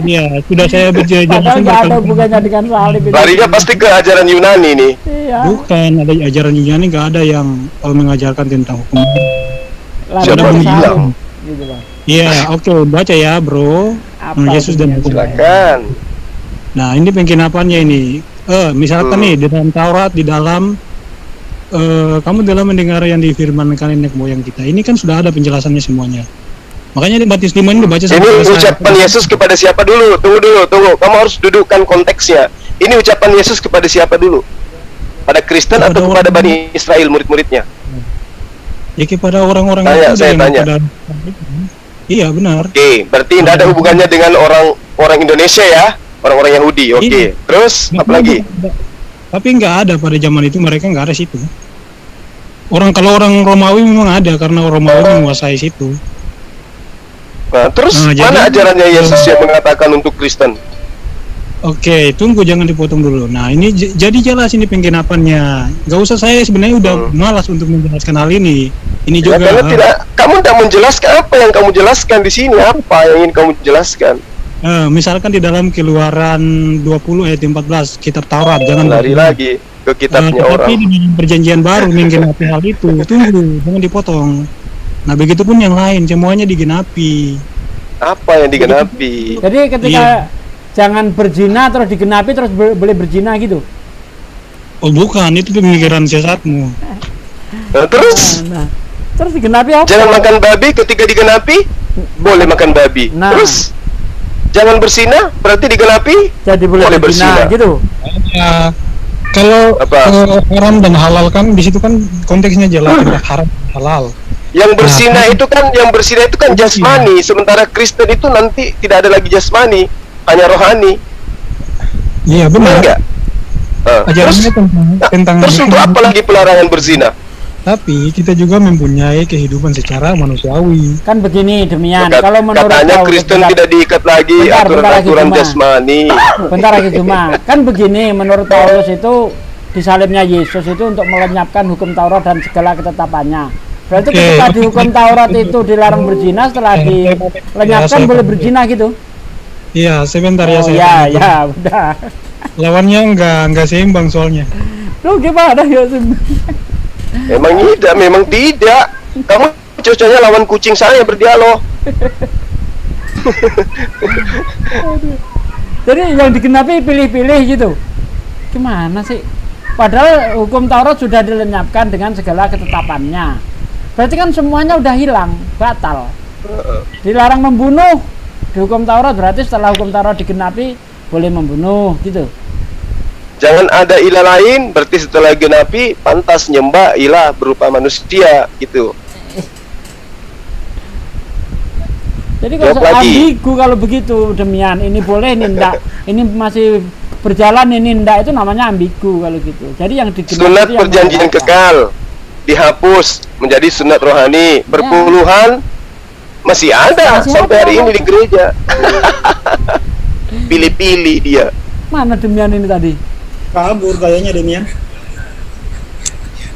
Iya, sudah saya Padahal jelasin nggak ada hubungannya dengan salib itu. Larinya pasti ke ajaran Yunani nih. Iya. Bukan, ada ajaran Yunani nggak ada yang mengajarkan tentang hukum. Larinya Siapa ke salib, bilang? gitu loh. Iya, oke, baca ya, bro. Apa Yesus dan hukum. Silakan. Nah, ini penggenapannya ini. Misalkan nih di dalam Taurat, di dalam kamu telah mendengar yang difirmankan nenek moyang kita. Ini kan sudah ada penjelasannya semuanya. Makanya di Matius 5 ini dibaca sampai Ini selesai. ucapan Yesus kepada siapa dulu? Tunggu. Kamu harus dudukkan konteksnya. Ini ucapan Yesus kepada siapa dulu? Pada Kristen Kepada atau kepada orang- Bani Israel murid-muridnya? Ya kepada orang-orang Saya yang tanya. Iya, benar. Oke, berarti tidak ada hubungannya dengan orang Indonesia ya, orang-orang Yahudi. Oke, terus apa lagi? Tapi nggak ada pada zaman itu, mereka nggak ada situ. Kalau orang Romawi memang ada karena Romawi menguasai situ. Nah, terus Nah, jadi- mana ajarannya Yesus yang mengatakan untuk Kristen? Oke, tunggu, jangan dipotong dulu. Nah, ini jadi jelas ini penggenapannya. Nggak usah, saya sebenarnya udah malas untuk menjelaskan hal ini. Ini Ya, juga karena kamu tidak menjelaskan apa yang kamu jelaskan di sini. Apa yang ingin kamu jelaskan? misalkan di dalam Keluaran 20 ayat 14 kitab Taurat, jangan Lari lagi ke kitabnya Tapi orang. di dalam perjanjian baru menggenapi hal itu. Tunggu, jangan dipotong. Nah, begitupun yang lain, semuanya digenapi. Apa yang digenapi? Jadi ketika jangan berzina terus digenapi terus boleh berzina gitu. Oh bukan, itu pemikiran sesatmu. Nah, terus Nah, terus digenapi apa? jangan makan babi, ketika digenapi boleh makan babi. Nah. Terus jangan berzina berarti digenapi Jadi boleh boleh berzina berzina. gitu. Ya, kalau Apa? haram dan halal kan di situ kan konteksnya jelas tentang haram dan halal. Yang berzina Nah. itu kan jasmani, sementara Kristen itu nanti tidak ada lagi jasmani, hanya rohani. Iya Benar benar. enggak? Terus Ajarannya tentang terus untuk apa lagi pelarangan berzina? Tapi kita juga mempunyai kehidupan secara manusiawi. Kan begini Demian, Kat- kalau menurut katanya Paulus, Kristen bentar- tidak diikat lagi bentar lagi aturan-aturan cuma. jasmani. Bentar lagi cuma. Kan begini menurut Paulus itu disalibnya Yesus itu untuk melenyapkan hukum Taurat dan segala ketetapannya. Berarti Oke. ketika di hukum Taurat itu dilarang berzina, setelah dilenyapkan Ya, boleh saya- berzina gitu. Iya, sebentar Oh ya saya. ya, udah. Lawannya nggak seimbang soalnya. Lu gimana ya? Memang tidak. Kamu cocoknya lawan kucing saya berdialog. Jadi yang digenapi pilih-pilih gitu. Gimana sih? Padahal hukum Taurat sudah dilenyapkan dengan segala ketetapannya. Berarti kan semuanya udah hilang, batal. Dilarang membunuh di hukum Taurat, berarti setelah hukum Taurat digenapi boleh membunuh gitu. Jangan ada ilah lain, berarti setelah genapi pantas nyembah ilah berupa manusia gitu. Jadi kalau Jawab lagi. ambigu kalau begitu Demian, ini boleh ini enggak, ini masih berjalan ini enggak, itu namanya ambigu kalau gitu. Jadi yang digenapi Sunat itu yang perjanjian mengajarkan. kekal dihapus menjadi sunat rohani. Berpuluhan masih ada Masih sampai ada. hari ini di gereja. Pilih-pilih dia. Mana Demian ini tadi? Kabur kayaknya Demian.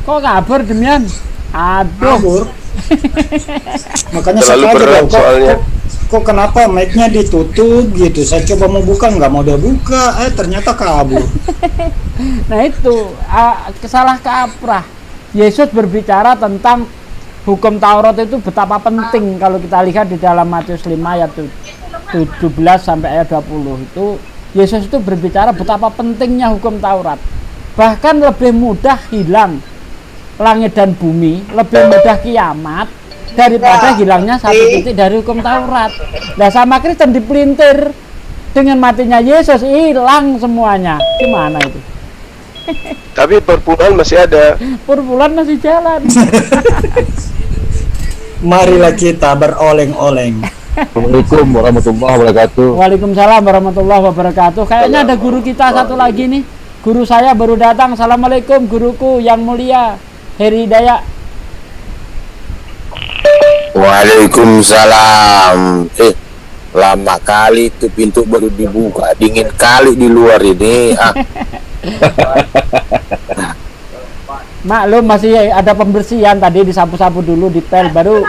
Kok kabur Demian? Aduh. Kabur. Makanya saya Terlalu kaget berat loh, soalnya. kok kenapa mic-nya ditutup gitu. Saya coba mau buka, nggak mau dia buka, ternyata kabur. Nah itu salah kaprah. Yesus berbicara tentang hukum Taurat itu betapa penting kalau kita lihat di dalam Matius 5 ayat 17 sampai ayat 20 itu Yesus itu berbicara betapa pentingnya hukum Taurat. Bahkan lebih mudah hilang langit dan bumi, lebih mudah kiamat daripada hilangnya satu titik dari hukum Taurat. Nah sama Kristen dipelintir, dengan matinya Yesus hilang semuanya. Gimana itu? Tapi perpuluhan masih ada. Perbulan masih jalan. Marilah kita beroleng-oleng. Assalamualaikum warahmatullahi wabarakatuh. Waalaikumsalam warahmatullahi wabarakatuh. Kayaknya ada guru kita satu lagi nih. Guru saya baru datang. Assalamualaikum guruku yang mulia Heri Hidayat. Waalaikumsalam. Lama kali itu pintu baru dibuka, dingin kali di luar ini. Maklum masih ada pembersihan tadi, disapu-sapu dulu, dipel baru.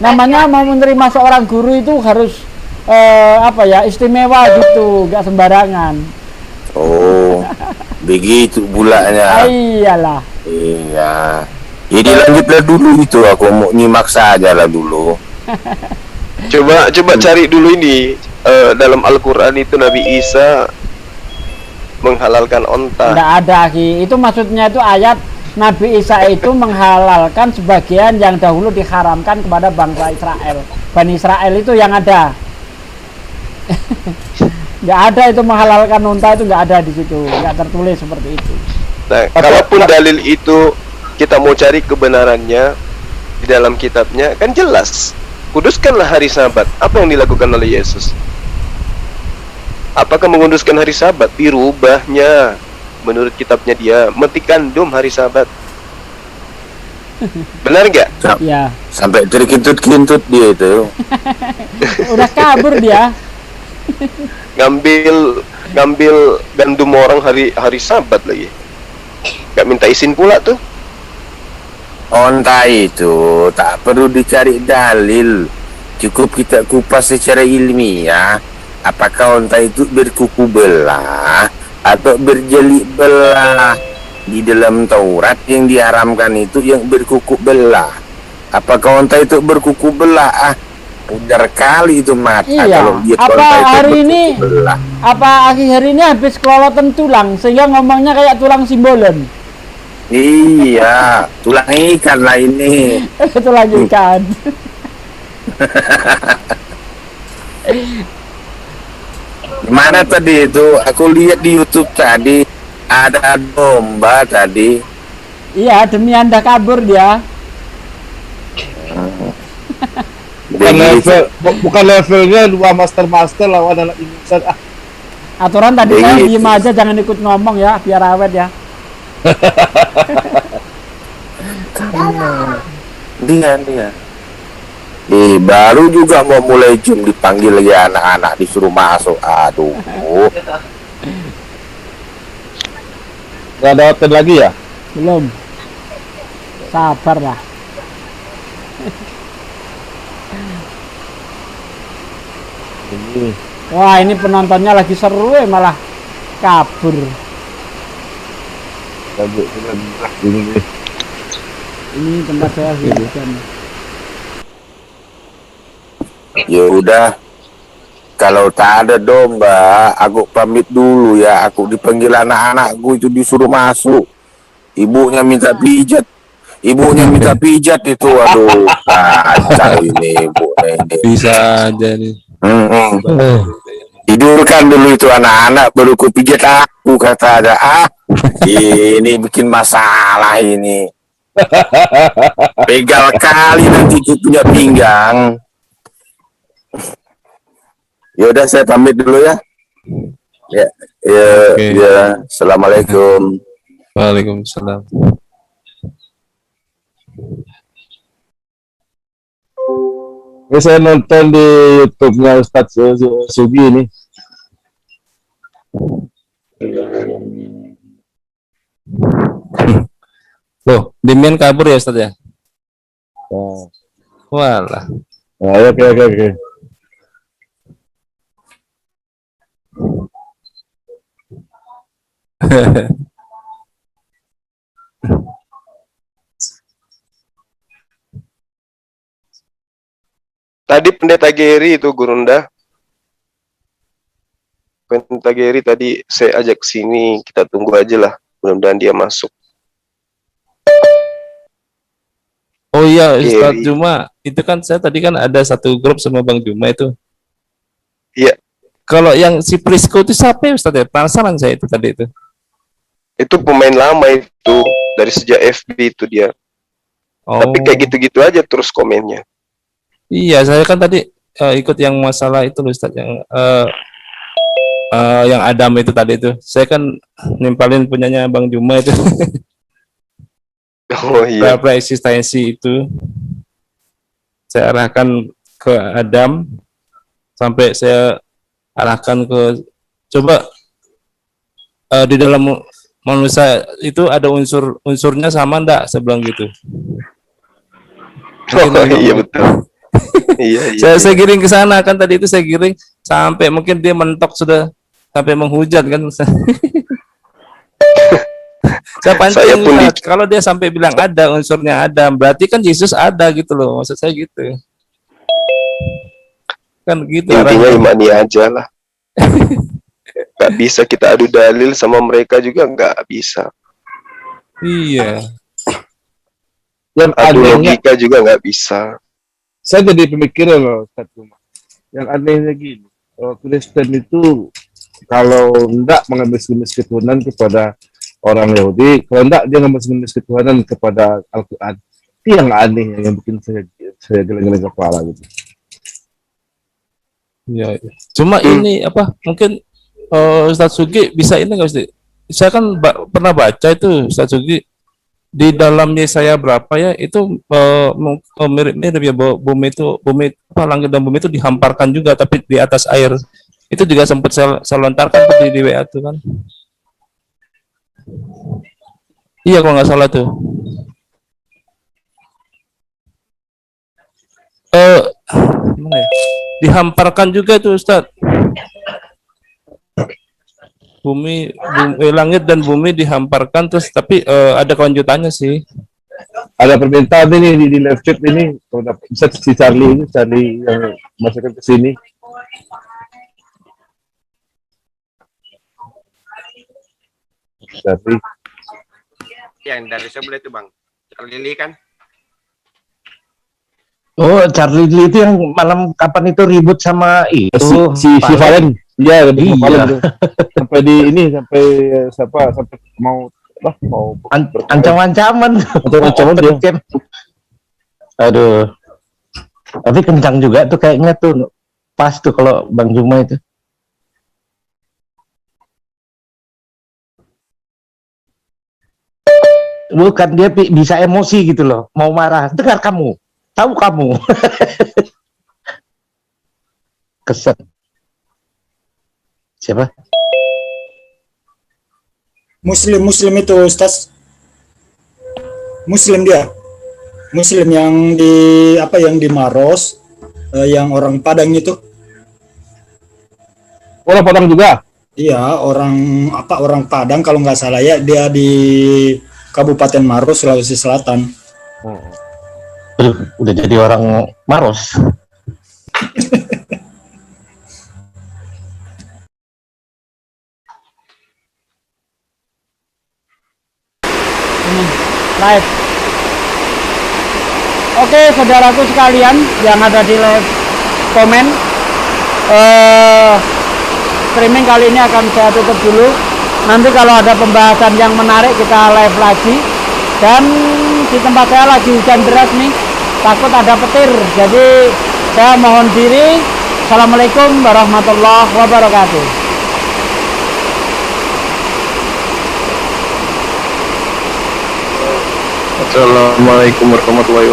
Namanya mau menerima seorang guru itu harus istimewa gitu, nggak sembarangan. Oh, begitu bulanya. Iyalah. Iya. Jadi lanjutlah dulu itu, aku mau nyimak saja lah dulu. Coba cari dulu ini dalam Al-Quran itu Nabi Isa menghalalkan onta. Nggak ada Ki. Itu maksudnya itu ayat Nabi Isa itu menghalalkan sebagian yang dahulu diharamkan kepada bangsa Israel. Bani Israel itu yang ada. Nggak ada itu menghalalkan unta, itu nggak ada di situ, nggak tertulis seperti itu. Nah, kalaupun dalil itu kita mau cari kebenarannya di dalam kitabnya, kan jelas. Kuduskanlah hari Sabat. Apa yang dilakukan oleh Yesus? Apakah menguduskan hari Sabat? Dirubahnya menurut kitabnya dia mentikandum hari Sabat. Benar nggak? Ya. Sampai terkintut-kintut dia itu. Udah kabur dia. ngambil gandum orang hari Sabat lagi. Gak minta izin pula tuh. Onta itu tak perlu dicari dalil, cukup kita kupas secara ilmiah. Apakah onta itu berkuku belah atau berjeli belah? Di dalam Taurat yang diharamkan itu yang berkuku belah. Apakah onta itu berkuku belah? Pudar kali itu mata. Iya. Kalau dia Apa onta itu hari ini? belah. Apa akhir hari ini habis kelolotan tulang sehingga ngomongnya kayak tulang simbolen? Iya, tulang ikan lah ini. Tulang ikan. Mana tadi itu? Aku lihat di YouTube tadi ada domba tadi. Iya, demi Anda kabur dia. Bukan levelnya dua master lawan anak insan. Aturan tadi saya Begitu. diem aja, jangan ikut ngomong ya, biar awet ya. Dia. Baru juga mau mulai jam dipanggil lagi anak-anak disuruh masuk. Aduh. Nggak ada hotel lagi ya? Belum. Sabar lah. Wah, ini penontonnya lagi seru ya, malah kabur. Ini tempat saya hujan. Ya udah. Kalau tak ada domba, aku pamit dulu ya. Aku dipanggil anak-anakku itu disuruh masuk. Ibunya minta pijat. Itu. Aduh, kacau ini ibunya ini. Bisa aja nih. Tidurkan dulu itu anak-anak, baru ku pijat aku, kata ada. Ini bikin masalah ini. Pegal kali nanti ku punya pinggang. Yaudah, saya pamit dulu ya. Oke. Ya. Assalamualaikum. Waalaikumsalam. Ini saya nonton di YouTube-nya Ustadz Sugi ini. Demian kabur ya Ustaz ya? Oh. Walah. Oke. Tadi pendeta Geri itu Gurunda. Pendeta Geri tadi saya ajak ke sini, kita tunggu aja lah. Mudah-mudahan dia masuk. Oh iya Ustaz Geri. Juma, itu kan saya tadi kan ada satu grup sama Bang Juma itu. Iya, Kalau yang si Prisco itu siapa ya Ustaz ya? Penasaran saya itu tadi itu. itu pemain lama itu. Dari sejak FB itu dia. Oh. Tapi kayak gitu-gitu aja terus komennya. Iya, saya kan tadi ikut yang masalah itu loh Ustaz yang Adam itu tadi itu. Saya kan nimpalin punyanya Bang Juma itu. Oh iya. Eksistensi itu saya arahkan ke Adam sampai saya arahkan ke coba di dalam manusia itu ada unsurnya sama enggak, saya bilang gitu. Oh iya betul. Iya. Saya giring ke sana kan tadi itu saya giring sampai mungkin dia mentok sudah sampai menghujat kan. Saya pancing kalau dia sampai bilang ada unsurnya ada, berarti kan Yesus ada gitu loh, maksud saya gitu. Kan gitu. Intinya imani aja lah. Gak bisa kita adu dalil sama mereka juga nggak bisa. Iya. Yang Adu anehnya, logika juga nggak bisa. saya jadi pemikiran loh Ustaz Juma. Yang anehnya gini, Kristen itu kalau enggak mengemis-ngemis ketuhanan kepada orang Yahudi, kalau enggak dia ngemis-ngemis ketuhanan kepada Al-Quran. Itu yang aneh yang bikin saya geleng-geleng kepala gitu. Ya, cuma ini apa? Mungkin Ustaz Sugi bisa ini nggak Ustaz? Saya kan pernah baca itu Ustaz Sugi di dalam Yesaya berapa ya itu mirip-mirip ya bumi apa langit dan bumi itu dihamparkan juga tapi di atas air. Itu juga sempat saya lontarkan di WA itu kan. Iya kalau nggak salah tuh. Gimana ya? Dihamparkan juga itu Ustaz. Langit dan bumi dihamparkan terus tapi ada kelanjutannya sih. Ada permintaan ini di live chat ini kalau bisa si Charlie yang masukkan ke sini. Charlie. Yang dari sebelah itu Bang, Charlie Lee kan? Oh, Charlie Lee itu yang malam kapan itu ribut sama itu si Valen. Iya, iya. Sampai di ini sampai sampai mau ancam-ancaman dia. Aduh. Tapi kencang juga tuh kayaknya tuh. Pas tuh kalau Bang Juma itu. Bukan dia bisa emosi gitu loh, mau marah. Dengar kamu, tahu kamu. Keset. Siapa? Muslim itu Ustaz. Muslim dia. Muslim yang di apa yang di Maros, yang orang Padang itu. Orang Padang juga? Iya, orang Padang kalau nggak salah ya, dia di Kabupaten Maros, Sulawesi Selatan. Udah jadi orang Maros. Live. Oke, saudaraku sekalian yang ada di live komen, streaming kali ini akan saya tutup dulu. Nanti kalau ada pembahasan yang menarik kita live lagi. Dan di tempat saya lagi hujan deras nih, takut ada petir. Jadi saya mohon diri. Assalamualaikum warahmatullahi wabarakatuh. Assalamualaikum warahmatullahi wabarakatuh.